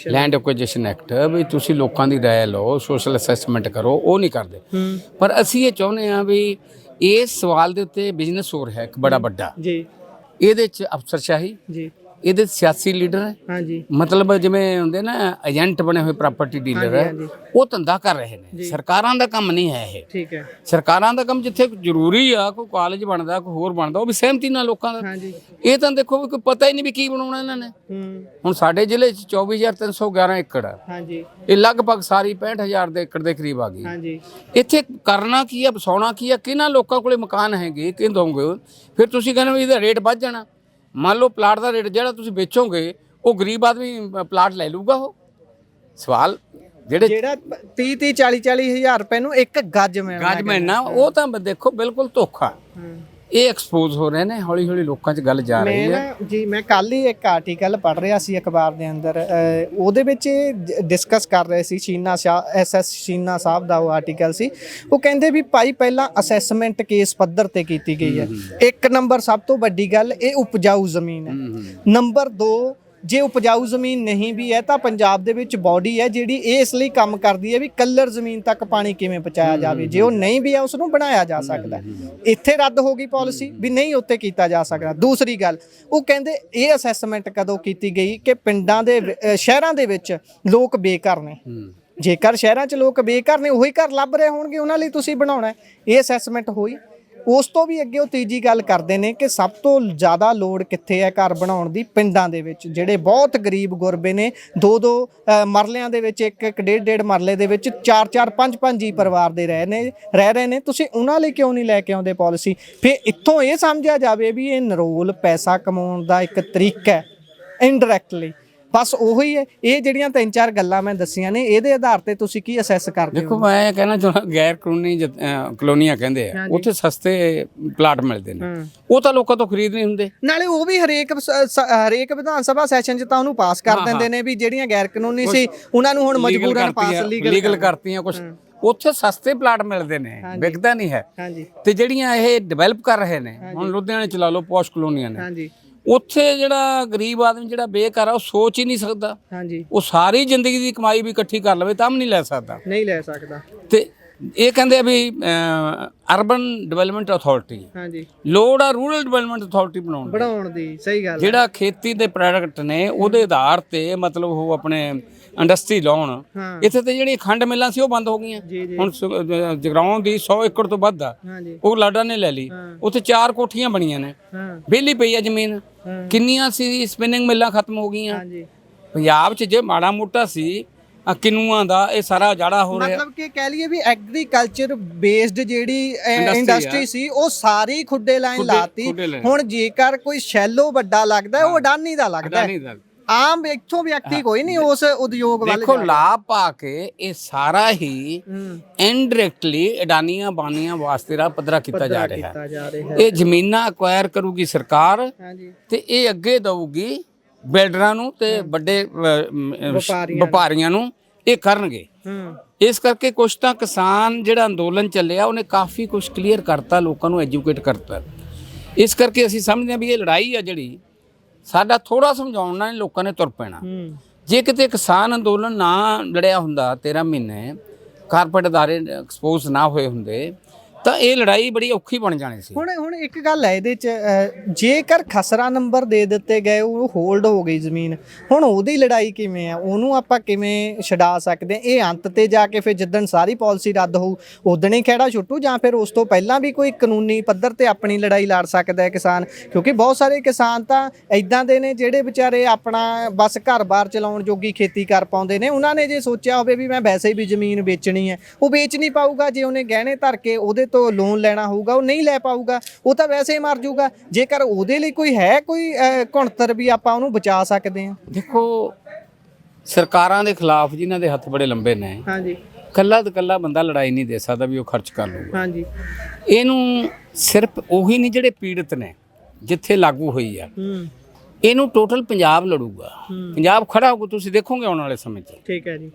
ਐਕੁਜੀਸ਼ਨ ਐਕਟ, ਵੀ ਤੁਸੀਂ ਲੋਕਾਂ ਦੀ ਰਾਏ ਲਓ, ਸੋਸ਼ਲ ਅਸੈਸਮੈਂਟ ਕਰੋ, ਉਹ ਨਹੀਂ ਕਰਦੇ। ਪਰ ਅਸੀਂ ਇਹ ਚਾਹੁੰਦੇ ਹਾਂ ਵੀ ਇਸ ਸਵਾਲ ਦੇ ਉੱਤੇ ਬਿਜ਼ਨਸ ਹੋ ਰਿਹਾ ਇੱਕ ਬੜਾ ਵੱਡਾ ਜੀ, ਇਹਦੇ ਚ ਅਫਸਰਸ਼ਾਹੀ ਜੀ, ਇਹਦੇ ਸਿਆਸੀ ਲੀਡਰ ਹੈ, ਹਾਂਜੀ, ਮਤਲਬ ਜਿਵੇਂ ਹੁੰਦੇ ਨਾ ਏਜੰਟ ਬਣੇ ਹੋਏ ਪ੍ਰਾਪਰਟੀ ਡੀਲਰ ਹੈ, ਉਹ ਧੰਦਾ ਕਰ ਰਹੇ ਨੇ। ਸਰਕਾਰਾਂ ਦਾ ਕੰਮ ਨਹੀਂ ਹੈ ਇਹ, ਠੀਕ ਹੈ। ਸਰਕਾਰਾਂ ਦਾ ਕੰਮ ਜਿੱਥੇ ਜ਼ਰੂਰੀ ਆ, ਕੋਈ ਕਾਲਜ ਬਣਦਾ, ਕੋਈ ਹੋਰ ਬਣਦਾ, ਉਹ ਵੀ ਸਹਿਮਤੀ ਨਾਲ ਲੋਕਾਂ ਦਾ। ਇਹ ਤਾਂ ਦੇਖੋ ਕੋਈ ਪਤਾ ਹੀ ਨਹੀਂ ਵੀ ਕੀ ਬਣਾਉਣਾ ਇਹਨਾਂ ਨੇ। ਹੁਣ ਸਾਡੇ ਜ਼ਿਲ੍ਹੇ 'ਚ 24,311 ਏਕੜ ਆ, ਹਾਂਜੀ, ਇਹ ਲਗਭਗ ਸਾਰੀ 65,000 ਦੇ ਏਕੜ ਦੇ ਕਰੀਬ ਆ ਗਈ। ਹਾਂਜੀ, ਇੱਥੇ ਕਰਨਾ ਕੀ ਆ, ਵਸਾਉਣਾ ਕੀ ਆ, ਕਿਹਨਾਂ ਲੋਕਾਂ ਕੋਲੇ ਮਕਾਨ ਹੈਗੇ, ਕਿਹਨੂੰ ਦੋਗੇ? ਫਿਰ ਤੁਸੀਂ ਕਹਿੰਦੇ ਵੀ ਇਹਦਾ ਰੇਟ ਵੱਧ ਜਾਣਾ। ਮੰਨ ਲਓ ਪਲਾਟ ਦਾ ਰੇਟ ਜਿਹੜਾ ਤੁਸੀਂ ਵੇਚੋਗੇ, ਉਹ ਗਰੀਬ ਆਦਮੀ ਪਲਾਟ ਲੈ ਲੂਗਾ। ਉਹ ਸਵਾਲ ਜਿਹੜਾ 30 40 ਹਜ਼ਾਰ ਰੁਪਏ ਨੂੰ ਇੱਕ ਗੱਜ ਮਿਲਣਾ, ਉਹ ਤਾਂ ਦੇਖੋ ਬਿਲਕੁਲ ਧੋਖਾ। ਇਹ ਐਕਸਪੋਜ਼ ਹੋ ਰਹੇ ਨੇ, ਹੌਲੀ ਹੌਲੀ ਲੋਕਾਂ 'ਚ ਗੱਲ ਜਾ ਰਹੀ ਹੈ ਜੀ। ਮੈਂ ਕੱਲ ਹੀ ਇੱਕ ਆਰਟੀਕਲ ਪੜ੍ਹ ਰਿਹਾ ਸੀ ਅਖਬਾਰ ਦੇ ਅੰਦਰ, ਉਹਦੇ ਵਿੱਚ ਡਿਸਕਸ ਕਰ ਰਹੇ ਸੀ SS ਸ਼ੀਨਾ ਸਾਹਿਬ ਦਾ ਉਹ ਆਰਟੀਕਲ ਸੀ। ਉਹ ਕਹਿੰਦੇ ਵੀ ਭਾਈ ਪਹਿਲਾਂ ਅਸੈਸਮੈਂਟ ਕੇਸ ਪੱਧਰ ਤੇ ਕੀਤੀ ਗਈ ਹੈ। ਇੱਕ ਨੰਬਰ ਸਭ ਤੋਂ ਵੱਡੀ ਗੱਲ, ਇਹ ਉਪਜਾਊ ਜ਼ਮੀਨ ਹੈ। ਨੰਬਰ 2, ਜੇ ਉਪਜਾਊ ਜ਼ਮੀਨ ਨਹੀਂ ਵੀ ਹੈ ਤਾਂ ਪੰਜਾਬ ਦੇ ਵਿੱਚ ਬਾਡੀ ਹੈ ਜਿਹੜੀ ਇਸ ਲਈ ਕੰਮ ਕਰਦੀ ਹੈ ਵੀ ਕੱਲਰ ਜ਼ਮੀਨ ਤੱਕ ਪਾਣੀ ਕਿਵੇਂ ਪਹੁੰਚਾਇਆ ਜਾਵੇ। ਜੇ ਉਹ ਨਹੀਂ ਵੀ ਹੈ, ਉਸ ਨੂੰ ਬਣਾਇਆ ਜਾ ਸਕਦਾ। ਇੱਥੇ ਰੱਦ ਹੋ ਗਈ ਪਾਲਿਸੀ ਵੀ ਨਹੀਂ ਉੱਤੇ ਕੀਤਾ ਜਾ ਸਕਦਾ। ਦੂਸਰੀ ਗੱਲ, ਉਹ ਕਹਿੰਦੇ ਇਹ ਅਸੈਸਮੈਂਟ ਕਦੋਂ ਕੀਤੀ ਗਈ ਕਿ ਪਿੰਡਾਂ ਦੇ ਸ਼ਹਿਰਾਂ ਦੇ ਵਿੱਚ ਲੋਕ ਬੇਘਰ ਨੇ। ਜੇਕਰ ਸ਼ਹਿਰਾਂ 'ਚ ਲੋਕ ਬੇਘਰ ਨੇ, ਉਹੀ ਘਰ ਲੱਭ ਰਹੇ ਹੋਣਗੇ, ਉਹਨਾਂ ਲਈ ਤੁਸੀਂ ਬਣਾਉਣਾ। ਇਹ ਅਸੈਸਮੈਂਟ ਹੋਈ। ਉਸ ਤੋਂ ਵੀ ਅੱਗੇ ਉਹ ਤੀਜੀ ਗੱਲ ਕਰਦੇ ਨੇ ਕਿ ਸਭ ਤੋਂ ਜ਼ਿਆਦਾ ਲੋੜ ਕਿੱਥੇ ਹੈ ਘਰ ਬਣਾਉਣ ਦੀ? ਪਿੰਡਾਂ ਦੇ ਵਿੱਚ, ਜਿਹੜੇ ਬਹੁਤ ਗਰੀਬ ਗੁਰਬੇ ਨੇ, 2-2 ਮਰਲਿਆਂ ਦੇ ਵਿੱਚ, 1-1 ਡੇਢ ਮਰਲੇ ਦੇ ਵਿੱਚ 4-4 5-5 ਜੀ ਪਰਿਵਾਰ ਦੇ ਰਹਿ ਰਹੇ ਨੇ। ਤੁਸੀਂ ਉਹਨਾਂ ਲਈ ਕਿਉਂ ਨਹੀਂ ਲੈ ਕੇ ਆਉਂਦੇ ਪਾਲਿਸੀ? ਫਿਰ ਇੱਥੋਂ ਇਹ ਸਮਝਿਆ ਜਾਵੇ ਵੀ ਇਹ ਨਿਰੋਲ ਪੈਸਾ ਕਮਾਉਣ ਦਾ ਇੱਕ ਤਰੀਕਾ ਹੈ, ਇਨਡਾਇਰੈਕਟਲੀ। ਬਸ ਉਹੀ ਹੈ। ਇਹ ਜਿਹੜੀਆਂ 3-4 ਗੱਲਾਂ ਮੈਂ ਦੱਸੀਆਂ ਨੇ, ਇਹਦੇ ਆਧਾਰ ਤੇ ਤੁਸੀਂ ਕੀ ਅਸੈਸ ਕਰਦੇ ਹੋ? ਦੇਖੋ, ਮੈਂ ਕਹਿਣਾ ਚਾਹੁੰਦਾ, ਗੈਰ ਕਾਨੂੰਨੀ ਕਲੋਨੀਆਂ ਕਹਿੰਦੇ ਆ, ਉੱਥੇ ਸਸਤੇ ਪਲਾਟ ਮਿਲਦੇ ਨੇ, ਉਹ ਤਾਂ ਲੋਕਾਂ ਤੋਂ ਖਰੀਦ ਨਹੀਂ ਹੁੰਦੇ। ਨਾਲੇ ਉਹ ਵੀ ਹਰੇਕ ਵਿਧਾਨ ਸਭਾ ਸੈਸ਼ਨ 'ਚ ਤਾਂ ਉਹਨੂੰ ਪਾਸ ਕਰ ਦਿੰਦੇ ਨੇ ਵੀ ਜਿਹੜੀਆਂ ਗੈਰ ਕਾਨੂੰਨੀ ਸੀ ਉਹਨਾਂ ਨੂੰ ਹੁਣ ਮਜਬੂਰਨ ਪਾਸ ਲੀਗਲ ਕਰਤੀਆਂ ਕੁਝ। ਉੱਥੇ ਸਸਤੇ ਪਲਾਟ ਮਿਲਦੇ ਨੇ, ਵਿਕਦਾ ਨਹੀਂ ਹੈ। ਤੇ ਜਿਹੜੀਆਂ ਇਹ ਡਿਵੈਲਪ ਕਰ ਰਹੇ ਨੇ, ਹੁਣ ਲੁਧਿਆਣੇ ਚਲਾ ਲਓ, ਪੋਸ਼ ਕਲੋਨੀਆਂ ਨੇ, ਉੱਥੇ ਜਿਹੜਾ ਗਰੀਬ ਆਦਮੀ ਜਿਹੜਾ ਬੇਘਰ ਆ, ਉਹ ਸੋਚ ਹੀ ਨਹੀਂ ਸਕਦਾ। ਉਹ ਸਾਰੀ ਜ਼ਿੰਦਗੀ ਦੀ ਕਮਾਈ ਵੀ ਇਕੱਠੀ ਕਰ ਲਵੇ ਤਾਂ ਵੀ ਨਹੀਂ ਲੈ ਸਕਦਾ। ਤੇ ਇਹ ਕਹਿੰਦੇ ਆ ਵੀ ਅਰਬਨ ਡਿਵੈਲਪਮੈਂਟ ਅਥਾਰਟੀ, ਲੋੜ ਆ ਰੂਰਲ ਡਿਵੈਲਪਮੈਂਟ ਅਥਾਰਟੀ ਬਣਾਉਣ ਦੀ। ਸਹੀ ਗੱਲ, ਜਿਹੜਾ ਖੇਤੀ ਦੇ ਪ੍ਰੋਡਕਟ ਨੇ ਉਹਦੇ ਆਧਾਰ ਤੇ ਮਤਲਬ ਉਹ ਆਪਣੇ ਇੰਡਸਟਰੀ ਲਾਉਣ। ਇੱਥੇ ਤੇ ਜਿਹੜੀਆਂ ਖੰਡ ਮਿੱਲਾਂ ਸੀ ਉਹ ਬੰਦ ਹੋ ਗਈਆਂ। ਹੁਣ ਜਗਰਾਉਂ ਦੀ 100 ਏਕੜ ਤੋਂ ਵੱਧ ਆ, ਉਹ ਲਾਡਾ ਨੇ ਲੈ ਲਈ। ਉੱਥੇ 4 ਕੋਠੀਆਂ ਬਣੀਆਂ ਨੇ, ਵਿਹਲੀ ਪਈ ਆ ਜ਼ਮੀਨ। ਕਿੰਨੀਆਂ ਸੀ ਸਪਿਨਿੰਗ ਮਿੱਲਾਂ ਖਤਮ ਹੋ ਗਈਆਂ। ਪੰਜਾਬ 'ਚ ਜੇ ਮਾੜਾ ਮੋਟਾ ਸੀ ਕਿਨੂਆਂ ਦਾ, ਇਹ ਸਾਰਾ ਜਾੜਾ ਹੋ ਰਿਹਾ। ਮਤਲਬ ਕਿ ਕਹਿ ਲਈਏ ਵੀ ਐਗਰੀਕਲਚਰ ਬੇਸਡ ਜਿਹੜੀ ਇੰਡਸਟਰੀ ਸੀ, ਉਹ ਸਾਰੀ ਖੁੱਡੇ ਲਾਈਨ ਲਾਤੀ। ਹੁਣ ਜੇਕਰ ਕੋਈ ਸ਼ੈਲੋ ਵੱਡਾ ਲੱਗਦਾ, ਉਹ ਅਡਾਨੀ ਦਾ ਲੱਗਦਾ। ਆਮ ਇੱਥੋਂ ਵਿਅਕਤੀ ਕੋਈ ਨਹੀਂ ਉਸ ਉਦਯੋਗ ਵੱਲ। ਦੇਖੋ, ਲਾਭ ਪਾ ਕੇ ਇਹ ਸਾਰਾ ਹੀ ਇਨਡਾਇਰੈਕਟਲੀ ਅਡਾਨੀਆਂ ਬਾਨੀਆਂ ਵਾਸਤੇ ਰਾਹ ਪੱਧਰਾ ਕੀਤਾ ਜਾ ਰਿਹਾ ਹੈ। ਇਹ ਜ਼ਮੀਨਾਂ ਅਕਵਾਇਰ ਕਰੂਗੀ ਸਰਕਾਰ, ਤੇ ਇਹ ਅੱਗੇ ਦਊਗੀ ਬਿਲਡਰਾਂ ਨੂੰ ਤੇ ਵੱਡੇ ਵਪਾਰੀਆਂ ਨੂੰ। ਇਹ ਕਰਨਗੇ। ਇਸ ਕਰਕੇ ਕੁਛ ਤਾਂ ਕਿਸਾਨ ਜਿਹੜਾ ਅੰਦੋਲਨ ਚੱਲਿਆ, ਉਹਨੇ ਕਾਫੀ ਕੁਝ ਕਲੀਅਰ ਕਰਤਾ, ਲੋਕਾਂ ਨੂੰ ਐਜੂਕੇਟ ਕਰਤਾ। ਇਸ ਕਰਕੇ ਅਸੀਂ ਸਮਝਦੇ ਹਾਂ ਵੀ ਇਹ ਲੜਾਈ ਆ ਜਿਹੜੀ ਸਾਡਾ ਥੋੜਾ ਸਮਝਾਉਣ ਨਾਲ ਲੋਕਾਂ ਨੇ ਤੁਰ ਪੈਣਾ। ਜੇ ਕਿਤੇ ਕਿਸਾਨ ਅੰਦੋਲਨ ਨਾ ਲੜਿਆ ਹੁੰਦਾ 13 ਮਹੀਨੇ, ਕਾਰਪੋਰੇਟ ਅਦਾਰੇ ਐਕਸਪੋਜ਼ ਨਾ ਹੋਏ ਹੁੰਦੇ, ਤਾਂ ਇਹ ਲੜਾਈ ਬੜੀ ਔਖੀ ਬਣ ਜਾਣੀ ਸੀ। ਹੁਣ ਇੱਕ ਗੱਲ ਹੈ ਇਹਦੇ 'ਚ, ਜੇਕਰ ਖਸਰਾ ਨੰਬਰ ਦੇ ਦਿੱਤੇ ਗਏ, ਉਹ ਹੋਲਡ ਹੋ ਗਈ ਜ਼ਮੀਨ, ਹੁਣ ਉਹਦੀ ਲੜਾਈ ਕਿਵੇਂ ਆ, ਉਹਨੂੰ ਆਪਾਂ ਕਿਵੇਂ ਛਡਾ ਸਕਦੇ ਆ? ਇਹ ਅੰਤ ਤੇ ਜਾ ਕੇ ਫਿਰ ਜਿੱਦਣ ਸਾਰੀ ਪਾਲਿਸੀ ਰੱਦ ਹੋਊ ਉਦਣ ਹੀ ਖਹਿੜਾ ਛੁੱਟੂ, ਜਾਂ ਫਿਰ ਉਸ ਤੋਂ ਪਹਿਲਾਂ ਵੀ ਕੋਈ ਕਾਨੂੰਨੀ ਪੱਧਰ ਤੇ ਆਪਣੀ ਲੜਾਈ ਲੜ ਸਕਦਾ ਹੈ ਕਿਸਾਨ? ਕਿਉਂਕਿ ਬਹੁਤ ਸਾਰੇ ਕਿਸਾਨ ਤਾਂ ਇਦਾਂ ਦੇ ਨੇ ਜਿਹੜੇ ਵਿਚਾਰੇ ਆਪਣਾ ਬਸ ਘਰ-ਬਾਰ ਚਲਾਉਣ ਜੋਗੀ ਖੇਤੀ ਕਰ ਪਾਉਂਦੇ ਨੇ। ਉਹਨਾਂ ਨੇ ਜੇ ਸੋਚਿਆ ਹੋਵੇ ਵੀ ਮੈਂ ਵੈਸੇ ਵੀ ਜ਼ਮੀਨ ਵੇਚਣੀ ਹੈ, ਉਹ ਵੇਚ ਨਹੀਂ ਪਾਊਗਾ। ਜੇ ਉਹਨੇ ਗਹਿਣੇ ਧਰ ਕੇ ਉਹਦੇ ਤੋਂ ਲੋਨ ਲੈਣਾ ਹੋਊਗਾ, ਉਹ ਨਹੀਂ ਲੈ ਪਾਊਗਾ, ਉਹ ਤਾਂ ਵੈਸੇ ਹੀ ਮਰ ਜਾਊਗਾ। ਜੇਕਰ ਉਹਦੇ ਲਈ ਕੋਈ ਹੈ ਕੋਈ ਘੁਣਤਰ ਵੀ ਆਪਾਂ ਉਹਨੂੰ ਬਚਾ ਸਕਦੇ ਹਾਂ। ਦੇਖੋ, ਸਰਕਾਰਾਂ ਦੇ ਖਿਲਾਫ ਜਿਨ੍ਹਾਂ ਦੇ ਹੱਥ ਬੜੇ ਲੰਬੇ ਨੇ, ਹਾਂਜੀ, ਕੱਲਾ ਤੇ ਕੱਲਾ ਬੰਦਾ ਲੜਾਈ ਨਹੀਂ ਦੇ ਸਕਦਾ ਵੀ ਉਹ ਖਰਚ ਕਰ ਲਊਗਾ। ਹਾਂਜੀ, ਇਹਨੂੰ ਸਿਰਫ ਉਹੀ ਨਹੀਂ ਜਿਹੜੇ ਪੀੜਤ ਨੇ ਜਿੱਥੇ ਲਾਗੂ ਹੋਈ ਆ, ਇਹਨੂੰ ਟੋਟਲ ਪੰਜਾਬ ਲੜੂਗਾ। ਪੰਜਾਬ ਖੜਾ ਹੋਊਗਾ, ਤੁਸੀਂ ਦੇਖੋਗੇ ਆਉਣ ਵਾਲੇ ਸਮੇਂ 'ਚ। ਠੀਕ ਹੈ ਜੀ।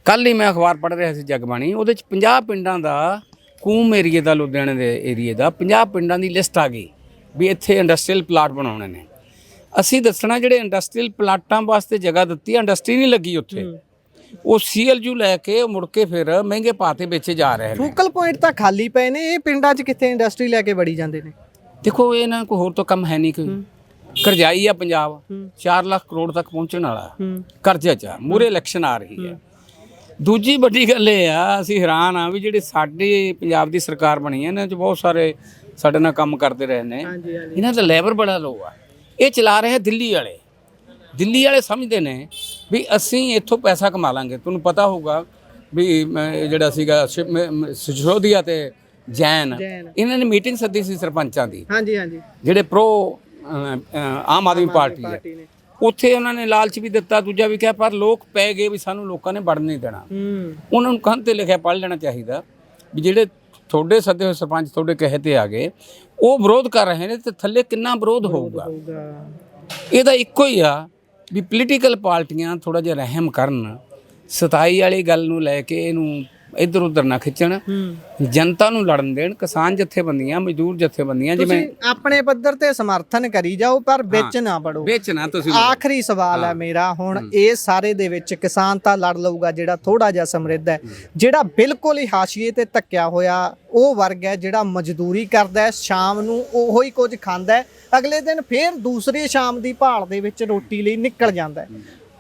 ਕੱਲ ਹੀ ਮੈਂ ਅਖਬਾਰ ਪੜ੍ਹ ਰਿਹਾ ਸੀ ਜਗਬਾਣੀ, ਉਹਦੇ 'ਚ 50 ਪਿੰਡਾਂ ਦਾ, ਕੂਮ ਏਰੀਏ ਦਾ, ਲੁਧਿਆਣੇ ਦੇ ਏਰੀਏ ਦਾ 50 ਪਿੰਡਾਂ ਦੀ ਲਿਸਟ ਆ ਗਈ ਵੀ ਇੱਥੇ ਇੰਡਸਟਰੀਅਲ ਪਲਾਟ ਬਣਾਉਣੇ ਨੇ। ਅਸੀਂ ਦੱਸਣਾ ਜਿਹੜੇ ਇੰਡਸਟਰੀਅਲ ਪਲਾਟਾਂ ਵਾਸਤੇ ਜਗ੍ਹਾ ਦਿੱਤੀ, ਇੰਡਸਟਰੀ ਨਹੀਂ ਲੱਗੀ ਉੱਥੇ, ਉਹ CLU ਲੈ ਕੇ ਮੁੜ ਕੇ ਫਿਰ ਮਹਿੰਗੇ ਭਾਅ ਤੇ ਵੇਚੇ ਜਾ ਰਹੇ ਨੇ। ਫੋਕਲ ਪੁਆਇੰਟ ਤਾਂ ਖਾਲੀ ਪਏ ਨੇ, ਇਹ ਪਿੰਡਾਂ 'ਚ ਕਿੱਥੇ ਇੰਡਸਟਰੀ ਲੈ ਕੇ ਵੜੀ ਜਾਂਦੇ ਨੇ? ਦੇਖੋ, ਇਹਨਾਂ ਕੋਈ ਹੋਰ ਤਾਂ ਕੰਮ ਹੈ ਨਹੀਂ। ਕੋਈ ਕਰਜ਼ਾਈ ਆ ਪੰਜਾਬ, 4 ਲੱਖ ਕਰੋੜ ਤੱਕ ਪਹੁੰਚਣ ਵਾਲਾ ਕਰਜ਼ੇ 'ਚ, ਮੂਰੇ ਇਲੈਕਸ਼ਨ ਆ ਰਹੀ ਹੈ। ਦੂਜੀ ਵੱਡੀ ਗੱਲ ਇਹ ਆ, ਅਸੀਂ ਹੈਰਾਨ ਆ ਵੀ ਜਿਹੜੇ ਸਾਡੇ ਪੰਜਾਬ ਦੀ ਸਰਕਾਰ ਬਣੀ ਹੈ, ਇਹਨਾਂ 'ਚ ਬਹੁਤ ਸਾਰੇ ਸਾਡੇ ਨਾਲ ਕੰਮ ਕਰਦੇ ਰਹੇ ਨੇ, ਇਹਨਾਂ ਦਾ ਲੈਬਰ ਬੜਾ ਲੋ ਆ। ਇਹ ਚਲਾ ਰਹੇ ਦਿੱਲੀ ਵਾਲੇ। ਦਿੱਲੀ ਵਾਲੇ ਸਮਝਦੇ ਨੇ ਵੀ ਅਸੀਂ ਇੱਥੋਂ ਪੈਸਾ ਕਮਾ ਲਾਂਗੇ। ਤੁਹਾਨੂੰ ਪਤਾ ਹੋਊਗਾ ਵੀ ਜਿਹੜਾ ਸੀਗਾ ਸਿਸੋਦੀਆ ਤੇ ਜੈਨ, ਇਹਨਾਂ ਨੇ ਮੀਟਿੰਗ ਸੱਦੀ ਸੀ ਸਰਪੰਚਾਂ ਦੀ, ਹਾਂਜੀ ਹਾਂਜੀ, ਜਿਹੜੇ ਪ੍ਰੋ ਆਮ ਆਦਮੀ ਪਾਰਟੀ ਹੈ। ਉੱਥੇ ਉਹਨਾਂ ਨੇ ਲਾਲਚ ਵੀ ਦਿੱਤਾ, ਦੂਜਾ ਵੀ ਕਿਹਾ, ਪਰ ਲੋਕ ਪੈ ਗਏ ਵੀ ਸਾਨੂੰ ਲੋਕਾਂ ਨੇ ਵੜਨ ਨਹੀਂ ਦੇਣਾ। ਉਹਨਾਂ ਨੂੰ ਕੰਧ ਤੇ ਲਿਖਿਆ ਪੜ੍ਹ ਲੈਣਾ ਚਾਹੀਦਾ ਵੀ ਜਿਹੜੇ ਤੁਹਾਡੇ ਸੱਦੇ ਹੋਏ ਸਰਪੰਚ ਤੁਹਾਡੇ ਕਹੇ ਤੇ ਆ ਗਏ, ਉਹ ਵਿਰੋਧ ਕਰ ਰਹੇ ਨੇ, ਤੇ ਥੱਲੇ ਕਿੰਨਾ ਵਿਰੋਧ ਹੋਊਗਾ। ਇਹਦਾ ਇੱਕੋ ਹੀ ਆ ਵੀ ਪੋਲੀਟੀਕਲ ਪਾਰਟੀਆਂ ਥੋੜਾ ਜਿਹਾ ਰਹਿਮ ਕਰਨ, ਸਤਾਈ ਵਾਲੀ ਗੱਲ ਨੂੰ ਲੈ ਕੇ ਇਹਨੂੰ ਇੱਧਰ ਉੱਧਰ ਨਾ ਖਿੱਚਣ, ਜਨਤਾ ਨੂੰ ਲੜਨ ਦੇਣ। ਕਿਸਾਨ ਜਥੇਬੰਦੀਆਂ, ਮਜ਼ਦੂਰ ਜਥੇਬੰਦੀਆਂ, ਜਿਵੇਂ ਆਪਣੇ ਪੱਧਰ ਤੇ ਸਮਰਥਨ ਕਰੀ ਜਾਓ, ਪਰ ਵਿੱਚ ਨਾ ਵੜੋ। ਵਿੱਚ ਨਾ ਤੁਸੀਂ। ਆਖਰੀ ਸਵਾਲ ਹੈ ਮੇਰਾ ਹੁਣ, ਇਹ ਸਾਰੇ ਦੇ ਵਿੱਚ ਕਿਸਾਨ ਤਾਂ ਲੜ ਲਊਗਾ ਜਿਹੜਾ ਥੋੜਾ ਜਿਹਾ ਸਮਰਿੱਧ ਹੈ, ਜਿਹੜਾ ਬਿਲਕੁਲ ਹੀ ਹਾਸ਼ੀਏ ਤੇ ਧੱਕਿਆ ਹੋਇਆ ਉਹ ਵਰਗ ਹੈ, ਜਿਹੜਾ ਮਜ਼ਦੂਰੀ ਕਰਦਾ ਹੈ, ਸ਼ਾਮ ਨੂੰ ਉਹੋ ਹੀ ਕੁਝ ਖਾਂਦਾ ਹੈ, ਅਗਲੇ ਦਿਨ ਫੇਰ ਦੂਸਰੀ ਸ਼ਾਮ ਦੀ ਭਾਲ ਦੇ ਵਿੱਚ ਰੋਟੀ ਲਈ ਨਿਕਲ ਜਾਂਦਾ ਹੈ।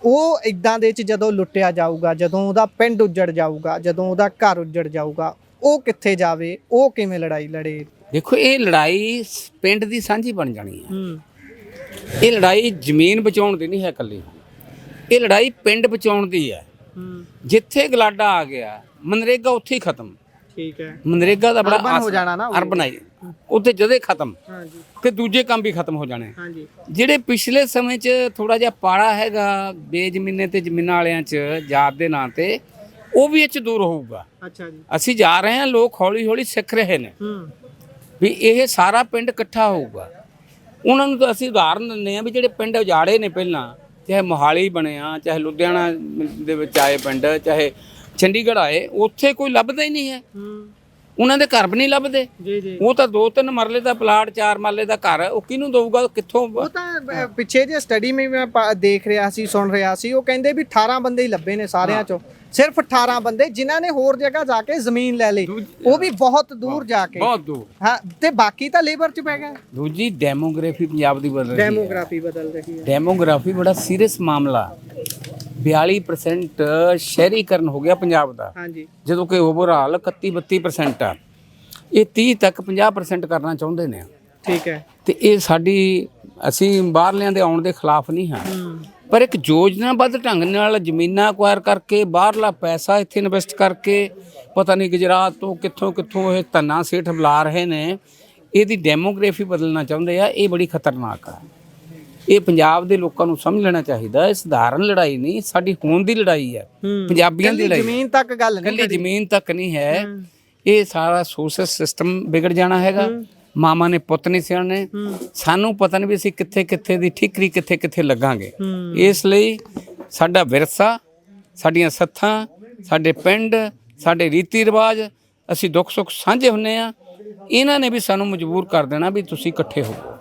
ਉਹ ਇਦਾਂ ਦੇ 'ਚ ਜਦੋਂ ਲੁੱਟਿਆ ਜਾਊਗਾ, ਜਦੋਂ ਉਹਦਾ ਪਿੰਡ ਉੱਜੜ ਜਾਊਗਾ, ਜਦੋਂ ਉਹਦਾ ਘਰ ਉੱਜੜ ਜਾਊਗਾ, ਉਹ ਕਿੱਥੇ ਜਾਵੇ? ਉਹ ਕਿਵੇਂ ਲੜਾਈ ਲੜੇ? ਦੇਖੋ, ਇਹ ਲੜਾਈ ਪਿੰਡ ਦੀ ਸਾਂਝੀ ਬਣ ਜਾਣੀ ਹੈ। ਇਹ ਲੜਾਈ ਜ਼ਮੀਨ ਬਚਾਉਣ ਦੀ ਨਹੀਂ ਹੈ ਇਕੱਲੀ, ਇਹ ਲੜਾਈ ਪਿੰਡ ਬਚਾਉਣ ਦੀ ਹੈ। ਜਿੱਥੇ ਗਲਾਡਾ ਆ ਗਿਆ, ਮਨਰੇਗਾ ਉੱਥੇ ਹੀ ਖਤਮ। ਠੀਕ ਹੈ। ਮਨਰੇਗਾ ਦਾ ਬੜਾ ਅਰਬਨ ਹੋ ਜਾਣਾ ਨਾ, ਅਰਬਨਾਈ ਉੱਥੇ ਜਦੇ ਖਤਮ, ਤੇ ਦੂਜੇ ਕੰਮ ਵੀ ਖਤਮ ਹੋ ਜਾਣੇ। ਜਿਹੜੇ ਪਿਛਲੇ ਸਮੇਂ 'ਚ ਥੋੜਾ ਜਿਹਾ ਪਾੜਾ ਹੈਗਾ ਬੇਜ਼ਮੀਨੇ ਤੇ ਜ਼ਮੀਨਾਂ ਵਾਲਿਆਂ 'ਚ ਜਾਤ ਦੇ ਨਾਂ ਤੇ, ਉਹ ਵੀ ਇਹ 'ਚ ਦੂਰ ਹੋਊਗਾ। ਅੱਛਾ ਜੀ। ਅਸੀਂ ਜਾ ਰਹੇ ਹਾਂ, ਲੋਕ ਹੌਲੀ ਹੌਲੀ ਸਿੱਖ ਰਹੇ ਨੇ ਵੀ ਇਹ ਸਾਰਾ ਪਿੰਡ ਇਕੱਠਾ ਹੋਊਗਾ। ਉਹਨਾਂ ਨੂੰ ਤਾਂ ਅਸੀਂ ਉਦਾਹਰਨ ਦਿੰਦੇ ਹਾਂ ਵੀ ਜਿਹੜੇ ਪਿੰਡ ਉਜਾੜੇ ਨੇ ਪਹਿਲਾਂ, ਚਾਹੇ ਮੋਹਾਲੀ ਬਣਿਆ, ਚਾਹੇ ਲੁਧਿਆਣਾ ਦੇ ਵਿੱਚ ਆਏ ਪਿੰਡ, ਚਾਹੇ ਚੰਡੀਗੜ੍ਹ ਆਏ, ਉੱਥੇ ਕੋਈ ਲੱਭਦਾ ਹੀ ਨਹੀਂ ਹੈ। ਉਹਨਾਂ ਦੇ ਘਰ ਵੀ ਨਹੀਂ ਲੱਭਦੇ। ਉਹ ਤਾਂ 2-3 ਮਰਲੇ ਦਾ ਪਲਾਟ, 4 ਮਰਲੇ ਦਾ ਘਰ, ਉਹ ਕਿਹਨੂੰ ਦਊਗਾ, ਕਿੱਥੋਂ? ਉਹ ਤਾਂ ਪਿੱਛੇ ਜੇ ਸਟੱਡੀ ਮੈਂ ਦੇਖ ਰਿਹਾ ਸੀ, ਸੁਣ ਰਿਹਾ ਸੀ, ਉਹ ਕਹਿੰਦੇ ਵੀ 18 ਬੰਦੇ ਹੀ ਲੱਭੇ ਨੇ ਸਾਰਿਆਂ 'ਚੋਂ, ਸਿਰਫ 18 ਬੰਦੇ ਜਿਨ੍ਹਾਂ ਨੇ ਹੋਰ ਜਗ੍ਹਾ ਜਾ ਕੇ ਜ਼ਮੀਨ ਲੈ ਲਈ, ਉਹ ਵੀ ਬਹੁਤ ਦੂਰ ਜਾ ਕੇ, ਬਹੁਤ ਦੂਰ। ਹਾਂ, ਤੇ ਬਾਕੀ ਤਾਂ ਲੇਬਰ 'ਚ ਪੈ ਗਏ। ਦੂਜੀ ਡੈਮੋਗ੍ਰਾਫੀ ਪੰਜਾਬ ਦੀ ਬਦਲ ਰਹੀ ਹੈ। ਡੈਮੋਗ੍ਰਾਫੀ ਬਦਲ ਰਹੀ ਹੈ। ਡੈਮੋਗ੍ਰਾਫੀ ਬੜਾ ਸੀਰੀਅਸ ਮਾਮਲਾ। 42% ਸ਼ਹਿਰੀਕਰਨ ਹੋ ਗਿਆ ਪੰਜਾਬ ਦਾ, ਜਦੋਂ ਕਿ ਓਵਰਆਲ 31-32% ਆ। ਇਹ 30 ਤੱਕ 50% ਕਰਨਾ ਚਾਹੁੰਦੇ ਨੇ। ਠੀਕ ਹੈ। ਤੇ ਇਹ ਸਾਡੀ, ਅਸੀਂ ਬਾਹਰਲਿਆਂ ਦੇ ਆਉਣ ਦੇ ਖਿਲਾਫ ਨਹੀਂ ਹਾਂ, ਪਰ ਇੱਕ ਯੋਜਨਾਬੱਧ ਢੰਗ ਨਾਲ ਜ਼ਮੀਨਾਂ ਅਕਵਾਇਰ ਕਰਕੇ, ਬਾਹਰਲਾ ਪੈਸਾ ਇੱਥੇ ਇਨਵੈਸਟ ਕਰਕੇ, ਪਤਾ ਨਹੀਂ ਗੁਜਰਾਤ ਤੋਂ ਕਿੱਥੋਂ ਇਹ ਧੰਨਾ ਸੇਠ ਬੁਲਾ ਰਹੇ ਨੇ, ਇਹਦੀ ਡੈਮੋਗ੍ਰਾਫੀ ਬਦਲਣਾ ਚਾਹੁੰਦੇ ਆ। ਇਹ ਬੜੀ ਖਤਰਨਾਕ ਆ। ਇਹ ਪੰਜਾਬ ਦੇ ਲੋਕਾਂ ਨੂੰ ਸਮਝ ਲੈਣਾ ਚਾਹੀਦਾ। ਇਹ ਸਧਾਰਨ ਲੜਾਈ ਨਹੀਂ, ਸਾਡੀ ਹੋਣ ਦੀ ਲੜਾਈ ਹੈ, ਪੰਜਾਬੀਆਂ ਦੀ ਲੜਾਈ। ਜ਼ਮੀਨ ਤੱਕ ਗੱਲ ਨਹੀਂ, ਕੱਲੀ ਜ਼ਮੀਨ ਤੱਕ ਨਹੀਂ ਹੈ। ਇਹ ਸਾਰਾ ਸੋਸ਼ਲ ਸਿਸਟਮ ਵਿਗੜ ਜਾਣਾ ਹੈਗਾ। ਮਾਮਾ ਨੇ ਪੁੱਤ ਨਹੀਂ ਸਿਆਣੇ। ਸਾਨੂੰ ਪਤਾ ਨਹੀਂ ਵੀ ਅਸੀਂ ਕਿੱਥੇ ਦੀ ਠੀਕਰੀ ਕਿੱਥੇ ਲੱਗਾਂਗੇ। ਇਸ ਲਈ ਸਾਡਾ ਵਿਰਸਾ, ਸਾਡੀਆਂ ਸੱਥਾਂ, ਸਾਡੇ ਪਿੰਡ, ਸਾਡੇ ਰੀਤੀ ਰਿਵਾਜ, ਅਸੀਂ ਦੁੱਖ ਸੁੱਖ ਸਾਂਝੇ ਹੁੰਨੇ ਆ। ਇਹਨਾਂ ਨੇ ਵੀ ਸਾਨੂੰ ਮਜਬੂਰ ਕਰ ਦੇਣਾ ਵੀ ਤੁਸੀਂ ਇਕੱਠੇ ਹੋਵੋ।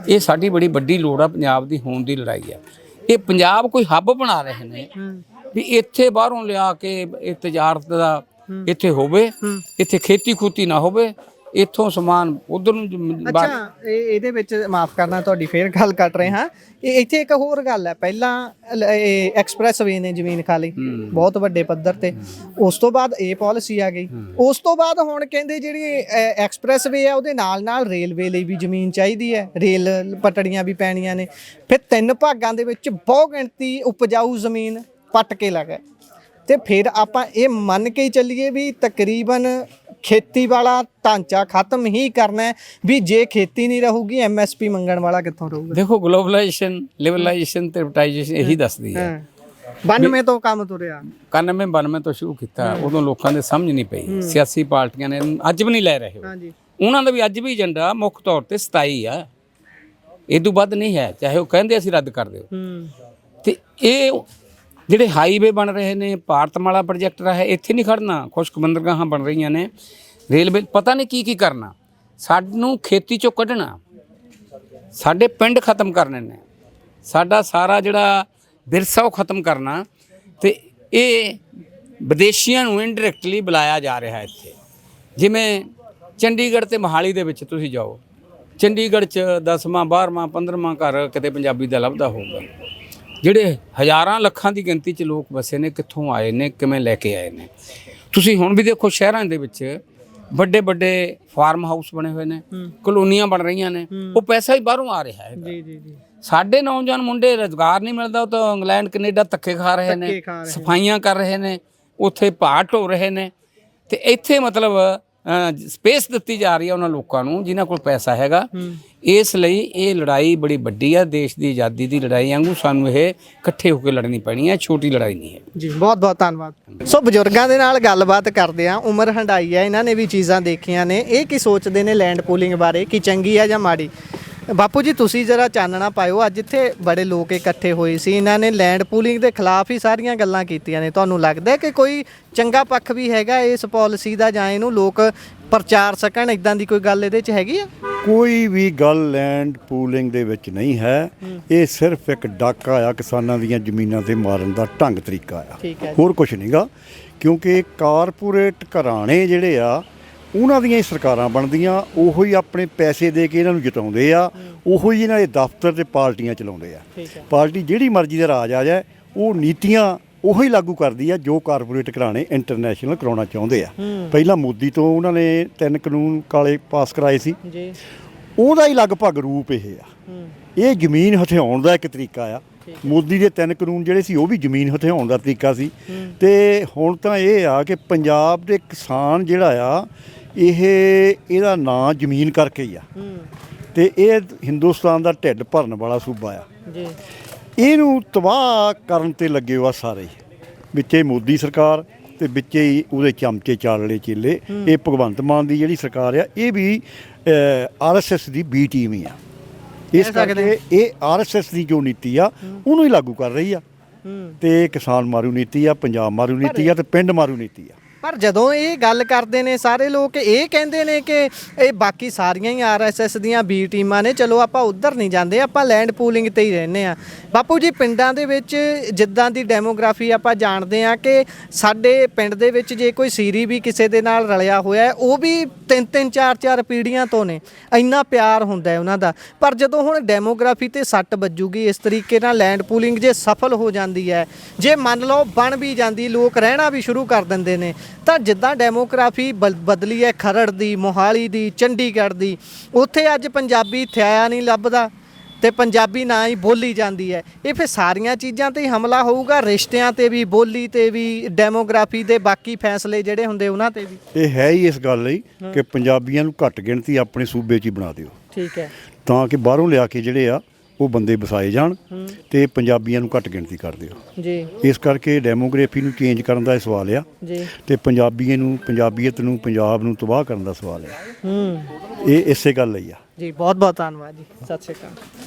ਇਹ ਸਾਡੀ ਬੜੀ ਵੱਡੀ ਲੋੜ ਆ, ਪੰਜਾਬ ਦੀ ਹੋਣ ਦੀ ਲੜਾਈ ਆ। ਇਹ ਪੰਜਾਬ ਕੋਈ ਹੱਬ ਬਣਾ ਰਹੇ ਨੇ ਵੀ ਇੱਥੇ ਬਾਹਰੋਂ ਲਿਆ ਕੇ ਇਹ ਤਜਾਰਤ ਦਾ ਇੱਥੇ ਹੋਵੇ, ਇੱਥੇ ਖੇਤੀ ਖੂਤੀ ਨਾ ਹੋਵੇ, ਇੱਥੋਂ ਸਮਾਨ ਉਧਰ ਨੂੰ ਅੱਛਾ ਇਹਦੇ ਵਿੱਚ ਮਾਫ ਕਰਨਾ ਤੁਹਾਡੀ ਫੇਰ ਗੱਲ ਕੱਟ ਰਹੇ ਹਾਂ। ਇਹ ਇੱਥੇ ਇੱਕ ਹੋਰ ਗੱਲ ਹੈ, ਪਹਿਲਾਂ ਐਕਸਪ੍ਰੈਸਵੇ ਨੇ ਜ਼ਮੀਨ ਖਾ ਲਈ ਬਹੁਤ ਵੱਡੇ ਪੱਧਰ ਤੇ, ਉਸ ਤੋਂ ਬਾਅਦ ਇਹ ਪਾਲਿਸੀ ਆ ਗਈ, ਉਸ ਤੋਂ ਬਾਅਦ ਹੁਣ ਕਹਿੰਦੇ ਜਿਹੜੀ ਐਕਸਪ੍ਰੈਸਵੇ ਆ ਉਹਦੇ ਨਾਲ ਨਾਲ ਰੇਲਵੇ ਲਈ ਵੀ ਜ਼ਮੀਨ ਚਾਹੀਦੀ ਹੈ, ਰੇਲ ਪਟੜੀਆਂ ਵੀ ਪੈਣੀਆਂ ਨੇ। ਫਿਰ 3 ਭਾਗਾਂ ਦੇ ਵਿੱਚ ਬਹੁ ਗਿਣਤੀ ਉਪਜਾਊ ਜ਼ਮੀਨ ਪੱਟ ਕੇ ਲਗਾ, ਤੇ ਫਿਰ ਆਪਾਂ ਇਹ ਮੰਨ ਕੇ ਚੱਲੀਏ ਵੀ ਤਕਰੀਬਨ ਖੇਤੀ ਵਾਲਾ ਢਾਂਚਾ ਖਤਮ ਹੀ ਕਰਨਾ ਹੈ ਵੀ ਜੇ ਖੇਤੀ ਨਹੀਂ ਰਹੂਗੀ ਐਮਐਸਪੀ ਮੰਗਣ ਵਾਲਾ ਕਿੱਥੋਂ ਰਹੂਗਾ। ਦੇਖੋ ਗਲੋਬਲਾਈਜੇਸ਼ਨ, ਲਿਬਰਲਾਈਜੇਸ਼ਨ ਤੇ ਪ੍ਰਾਈਵੇਟਾਈਜੇਸ਼ਨ ਇਹੀ ਦੱਸਦੀ ਹੈ। 92 ਤੋਂ ਕੰਮ ਤੁਰਿਆ, 91-92 ਤੋਂ ਸ਼ੁਰੂ ਕੀਤਾ, ਉਦੋਂ ਲੋਕਾਂ ਦੇ ਸਮਝ ਨਹੀਂ ਪਈ, ਸਿਆਸੀ ਪਾਰਟੀਆਂ ਨੇ ਅੱਜ ਵੀ ਨਹੀਂ ਲੈ ਰਹੇ, ਉਹਨਾਂ ਦਾ ਵੀ ਅੱਜ ਵੀ ਏਜੰਡਾ ਮੁੱਖ ਤੌਰ ਤੇ 27 ਆ, ਇਹ ਤੋਂ ਵੱਧ ਨਹੀਂ ਹੈ, ਚਾਹੇ ਉਹ ਕਹਿੰਦੇ ਅਸੀਂ ਰੱਦ ਕਰ ਦਿਓ। ਤੇ ਇਹ ਜਿਹੜੇ ਹਾਈਵੇ ਬਣ ਰਹੇ ਨੇ, ਭਾਰਤਮਾਲਾ ਪ੍ਰੋਜੈਕਟ ਰਿਹਾ, ਇੱਥੇ ਨਹੀਂ ਖੜਨਾ, ਖੁਸ਼ਕ ਬੰਦਰਗਾਹਾਂ ਬਣ ਰਹੀਆਂ ਨੇ, ਰੇਲਵੇ ਪਤਾ ਨਹੀਂ ਕੀ ਕਰਨਾ, ਸਾਨੂੰ ਖੇਤੀ ਚੋਂ ਕੱਢਣਾ, ਸਾਡੇ ਪਿੰਡ ਖਤਮ ਕਰਨੇ ਨੇ, ਸਾਡਾ ਸਾਰਾ ਜਿਹੜਾ ਵਿਰਸਾ ਉਹ ਖਤਮ ਕਰਨਾ। ਤੇ ਇਹ ਵਿਦੇਸ਼ੀਆਂ ਨੂੰ ਇਨਡਾਇਰੈਕਟਲੀ ਬੁਲਾਇਆ ਜਾ ਰਿਹਾ ਇੱਥੇ। ਜਿਵੇਂ ਚੰਡੀਗੜ੍ਹ ਤੇ ਮੋਹਾਲੀ ਦੇ ਵਿੱਚ ਤੁਸੀਂ ਜਾਓ, ਚੰਡੀਗੜ੍ਹ 'ਚ 10ਵਾਂ 12ਵਾਂ 15ਵਾਂ ਘਰ ਕਿਤੇ ਪੰਜਾਬੀ ਦਾ ਲੱਭਦਾ ਹੋਊਗਾ। ਜਿਹੜੇ ਹਜ਼ਾਰਾਂ ਲੱਖਾਂ ਦੀ ਗਿਣਤੀ 'ਚ ਲੋਕ ਵਸੇ ਨੇ, ਕਿੱਥੋਂ ਆਏ ਨੇ, ਕਿਵੇਂ ਲੈ ਕੇ ਆਏ ਨੇ। ਤੁਸੀਂ ਹੁਣ ਵੀ ਦੇਖੋ ਸ਼ਹਿਰਾਂ ਦੇ ਵਿੱਚ ਵੱਡੇ ਵੱਡੇ ਫਾਰਮ ਹਾਊਸ ਬਣੇ ਹੋਏ ਨੇ, ਕਲੋਨੀਆਂ ਬਣ ਰਹੀਆਂ ਨੇ, ਉਹ ਪੈਸਾ ਹੀ ਬਾਹਰੋਂ ਆ ਰਿਹਾ ਹੈ। ਸਾਡੇ ਨੌਜਵਾਨ ਮੁੰਡੇ ਰੁਜ਼ਗਾਰ ਨਹੀਂ ਮਿਲਦਾ, ਉਹ ਤਾਂ ਇੰਗਲੈਂਡ ਕੈਨੇਡਾ ਧੱਕੇ ਖਾ ਰਹੇ ਨੇ, ਸਫਾਈਆਂ ਕਰ ਰਹੇ ਨੇ, ਉੱਥੇ ਭਾਅ ਢੋ ਰਹੇ ਨੇ। ਤੇ ਇੱਥੇ ਮਤਲਬ ਸਪੇਸ ਦਿੱਤੀ ਜਾ ਰਹੀ ਹੈ ਉਹਨਾਂ ਲੋਕਾਂ ਨੂੰ ਜਿਨ੍ਹਾਂ ਕੋਲ ਪੈਸਾ ਹੈਗਾ। ਇਸ ਲਈ ਇਹ ਲੜਾਈ ਬੜੀ ਵੱਡੀ ਆ, ਦੇਸ਼ ਦੀ ਆਜ਼ਾਦੀ ਦੀ ਲੜਾਈ ਵਾਂਗੂ ਸਾਨੂੰ ਇਹ ਇਕੱਠੇ ਹੋ ਕੇ ਲੜਨੀ ਪੈਣੀ ਹੈ, ਛੋਟੀ ਲੜਾਈ ਨਹੀਂ ਹੈ ਜੀ। ਬਹੁਤ ਬਹੁਤ ਧੰਨਵਾਦ। ਸੋ ਬਜ਼ੁਰਗਾਂ ਦੇ ਨਾਲ ਗੱਲਬਾਤ ਕਰਦੇ ਆ, ਉਮਰ ਹੰਢਾਈ ਹੈ, ਇਹਨਾਂ ਨੇ ਵੀ ਚੀਜ਼ਾਂ ਦੇਖੀਆਂ ਨੇ, ਇਹ ਕੀ ਸੋਚਦੇ ਨੇ ਲੈਂਡ ਪੂਲਿੰਗ ਬਾਰੇ, ਕੀ ਚੰਗੀ ਹੈ ਜਾਂ ਮਾੜੀ। ਬਾਪੂ ਜੀ ਤੁਸੀਂ ਜ਼ਰਾ ਚਾਨਣਾ ਪਾਇਓ, ਅੱਜ ਇੱਥੇ ਬੜੇ ਲੋਕ ਇਕੱਠੇ ਹੋਏ ਸੀ, ਇਹਨਾਂ ਨੇ ਲੈਂਡ ਪੂਲਿੰਗ ਦੇ ਖਿਲਾਫ ਹੀ ਸਾਰੀਆਂ ਗੱਲਾਂ ਕੀਤੀਆਂ ਨੇ। ਤੁਹਾਨੂੰ ਲੱਗਦਾ ਕਿ ਕੋਈ ਚੰਗਾ ਪੱਖ ਵੀ ਹੈਗਾ ਇਸ ਪਾਲਿਸੀ ਦਾ, ਜਾਂ ਇਹਨੂੰ ਲੋਕ ਪ੍ਰਚਾਰ ਸਕਣ, ਇਦਾਂ ਦੀ ਕੋਈ ਗੱਲ ਇਹਦੇ 'ਚ ਹੈਗੀ ਆ? ਕੋਈ ਵੀ ਗੱਲ ਲੈਂਡ ਪੂਲਿੰਗ ਦੇ ਵਿੱਚ ਨਹੀਂ ਹੈ, ਇਹ ਸਿਰਫ ਇੱਕ ਡਾਕਾ ਆ, ਕਿਸਾਨਾਂ ਦੀਆਂ ਜ਼ਮੀਨਾਂ ਤੇ ਮਾਰਨ ਦਾ ਢੰਗ ਤਰੀਕਾ ਆ, ਹੋਰ ਕੁਝ ਨਹੀਂਗਾ। ਕਿਉਂਕਿ ਕਾਰਪੋਰੇਟ ਘਰਾਣੇ ਜਿਹੜੇ ਆ ਉਹਨਾਂ ਦੀਆਂ ਹੀ ਸਰਕਾਰਾਂ ਬਣਦੀਆਂ, ਉਹੋ ਹੀ ਆਪਣੇ ਪੈਸੇ ਦੇ ਕੇ ਇਹਨਾਂ ਨੂੰ ਜਿਤਾਉਂਦੇ ਆ, ਉਹੋ ਹੀ ਇਹਨਾਂ ਦੇ ਦਫ਼ਤਰ ਤੇ ਪਾਰਟੀਆਂ ਚਲਾਉਂਦੇ ਆ। ਪਾਰਟੀ ਜਿਹੜੀ ਮਰਜ਼ੀ ਦਾ ਰਾਜ ਆ ਜਾਏ, ਉਹ ਨੀਤੀਆਂ ਉਹੀ ਲਾਗੂ ਕਰਦੀ ਆ ਜੋ ਕਾਰਪੋਰੇਟ ਘਰਾਣੇ ਇੰਟਰਨੈਸ਼ਨਲ ਕਰਾਉਣਾ ਚਾਹੁੰਦੇ ਆ। ਪਹਿਲਾਂ ਮੋਦੀ ਤੋਂ ਉਹਨਾਂ ਨੇ 3 ਕਾਨੂੰਨ ਕਾਲੇ ਪਾਸ ਕਰਾਏ ਸੀ, ਉਹਦਾ ਹੀ ਲਗਭਗ ਰੂਪ ਇਹ ਆ। ਇਹ ਜ਼ਮੀਨ ਹਥਿਆਉਣ ਦਾ ਇੱਕ ਤਰੀਕਾ ਆ। ਮੋਦੀ ਦੇ 3 ਕਾਨੂੰਨ ਜਿਹੜੇ ਸੀ ਉਹ ਵੀ ਜ਼ਮੀਨ ਹਥਿਆਉਣ ਦਾ ਤਰੀਕਾ ਸੀ। ਤੇ ਹੁਣ ਤਾਂ ਇਹ ਆ ਕਿ ਪੰਜਾਬ ਦੇ ਕਿਸਾਨ ਜਿਹੜਾ ਆ, ਇਹਦਾ ਨਾਂ ਜ਼ਮੀਨ ਕਰਕੇ ਹੀ ਆ, ਤੇ ਇਹ ਹਿੰਦੁਸਤਾਨ ਦਾ ਢਿੱਡ ਭਰਨ ਵਾਲਾ ਸੂਬਾ ਆ। ਇਹਨੂੰ ਤਬਾਹ ਕਰਨ ਤੇ ਲੱਗੇ ਵਾ ਸਾਰੇ, ਵਿੱਚੇ ਮੋਦੀ ਸਰਕਾਰ ਤੇ ਵਿੱਚੇ ਹੀ ਉਹਦੇ ਚਮਚੇ ਚਾਲਲੇ ਚੇਲੇ। ਇਹ ਭਗਵੰਤ ਮਾਨ ਦੀ ਜਿਹੜੀ ਸਰਕਾਰ ਆ, ਇਹ ਵੀ RSS ਦੀ B ਟੀਮ ਹੀ ਆ। ਇਸ ਕਰਕੇ ਇਹ RSS ਦੀ ਜੋ ਨੀਤੀ ਆ ਉਹਨੂੰ ਹੀ ਲਾਗੂ ਕਰ ਰਹੀ ਆ, ਤੇ ਕਿਸਾਨ ਮਾਰੂ ਨੀਤੀ ਆ, ਪੰਜਾਬ ਮਾਰੂ ਨੀਤੀ ਆ, ਤੇ ਪਿੰਡ ਮਾਰੂ ਨੀਤੀ ਆ। ਪਰ ਜਦੋਂ ਇਹ ਗੱਲ ਕਰਦੇ ਨੇ ਸਾਰੇ ਲੋਕ, ਇਹ ਕਹਿੰਦੇ ਨੇ ਕਿ ਇਹ ਬਾਕੀ ਸਾਰੀਆਂ ਹੀ RSS ਦੀਆਂ B ਟੀਮਾਂ ਨੇ, ਚਲੋ ਆਪਾਂ ਉੱਧਰ ਨਹੀਂ ਜਾਂਦੇ, ਆਪਾਂ ਲੈਂਡ ਪੂਲਿੰਗ ਤੇ ਹੀ ਰਹਿੰਦੇ ਆ। ਬਾਪੂ ਜੀ ਪਿੰਡਾਂ ਦੇ ਵਿੱਚ ਜਿੱਦਾਂ ਦੀ ਡੈਮੋਗ੍ਰਾਫੀ ਆਪਾਂ ਜਾਣਦੇ ਆ ਕਿ ਸਾਡੇ ਪਿੰਡ ਦੇ ਵਿੱਚ ਜੇ ਕੋਈ ਸੀਰੀ ਵੀ ਕਿਸੇ ਦੇ ਨਾਲ ਰਲਿਆ ਹੋਇਆ, ਉਹ ਵੀ 3-3 4-4 ਪੀੜ੍ਹੀਆਂ ਤੋਂ ਨੇ, ਇੰਨਾ ਪਿਆਰ ਹੁੰਦਾ ਹੈ ਉਹਨਾਂ ਦਾ। ਪਰ ਜਦੋਂ ਹੁਣ ਡੈਮੋਗ੍ਰਾਫੀ ਤੇ ਸੱਟ ਵੱਜੂਗੀ ਇਸ ਤਰੀਕੇ ਨਾਲ, ਲੈਂਡ ਪੂਲਿੰਗ ਜੇ ਸਫਲ ਹੋ ਜਾਂਦੀ ਹੈ, ਜੇ ਮੰਨ ਲਓ ਬਣ ਵੀ ਜਾਂਦੀ, ਲੋਕ ਰਹਿਣਾ ਵੀ ਸ਼ੁਰੂ ਕਰ ਦਿੰਦੇ ਨੇ, ਤਾਂ ਜਿੱਦਾਂ ਡੈਮੋਗ੍ਰਾਫੀ ਬਦਲੀ ਹੈ ਖਰੜ ਦੀ, ਮੋਹਾਲੀ ਦੀ, ਚੰਡੀਗੜ੍ਹ ਦੀ, ਉੱਥੇ ਅੱਜ ਪੰਜਾਬੀ ਥਿਆਇਆ ਨਹੀਂ ਲੱਭਦਾ ਤੇ ਪੰਜਾਬੀ ਨਾ ਹੀ ਬੋਲੀ ਜਾਂਦੀ ਹੈ। ਇਹ ਫਿਰ ਸਾਰੀਆਂ ਚੀਜ਼ਾਂ ਤੇ ਹੀ ਹਮਲਾ ਹੋਊਗਾ, ਰਿਸ਼ਤਿਆਂ ਤੇ ਵੀ, ਬੋਲੀ ਤੇ ਵੀ, ਡੈਮੋਗ੍ਰਾਫੀ ਦੇ ਬਾਕੀ ਫੈਸਲੇ ਜਿਹੜੇ ਹੁੰਦੇ ਉਹਨਾਂ ਤੇ ਵੀ। ਇਹ ਹੈ ਹੀ ਇਸ ਗੱਲ ਲਈ ਕਿ ਪੰਜਾਬੀਆਂ ਨੂੰ ਘੱਟ ਗਿਣਤੀ ਆਪਣੇ ਸੂਬੇ 'ਚ ਹੀ ਬਣਾ ਦਿਓ, ਠੀਕ ਹੈ, ਤਾਂ ਕਿ ਬਾਹਰੋਂ ਲਿਆ ਕੇ ਜਿਹੜੇ ਆ ਉਹ ਬੰਦੇ ਵਸਾਏ ਜਾਣ ਤੇ ਪੰਜਾਬੀਆਂ ਨੂੰ ਘੱਟ ਗਿਣਤੀ ਕਰ ਦਿਓ ਜੀ। ਇਸ ਕਰਕੇ ਡੈਮੋਗ੍ਰਾਫੀ ਨੂੰ ਚੇਂਜ ਕਰਨ ਦਾ ਇਹ ਸਵਾਲ ਆ ਜੀ, ਤੇ ਪੰਜਾਬੀਅਤ ਨੂੰ, ਪੰਜਾਬ ਨੂੰ ਤਬਾਹ ਕਰਨ ਦਾ ਸਵਾਲ ਆ। ਇਹ ਇਸੇ ਗੱਲ ਲਈ ਆ ਜੀ। ਬਹੁਤ ਬਹੁਤ ਧੰਨਵਾਦ ਜੀ, ਸਤਿ ਸ਼੍ਰੀ ਅਕਾਲ।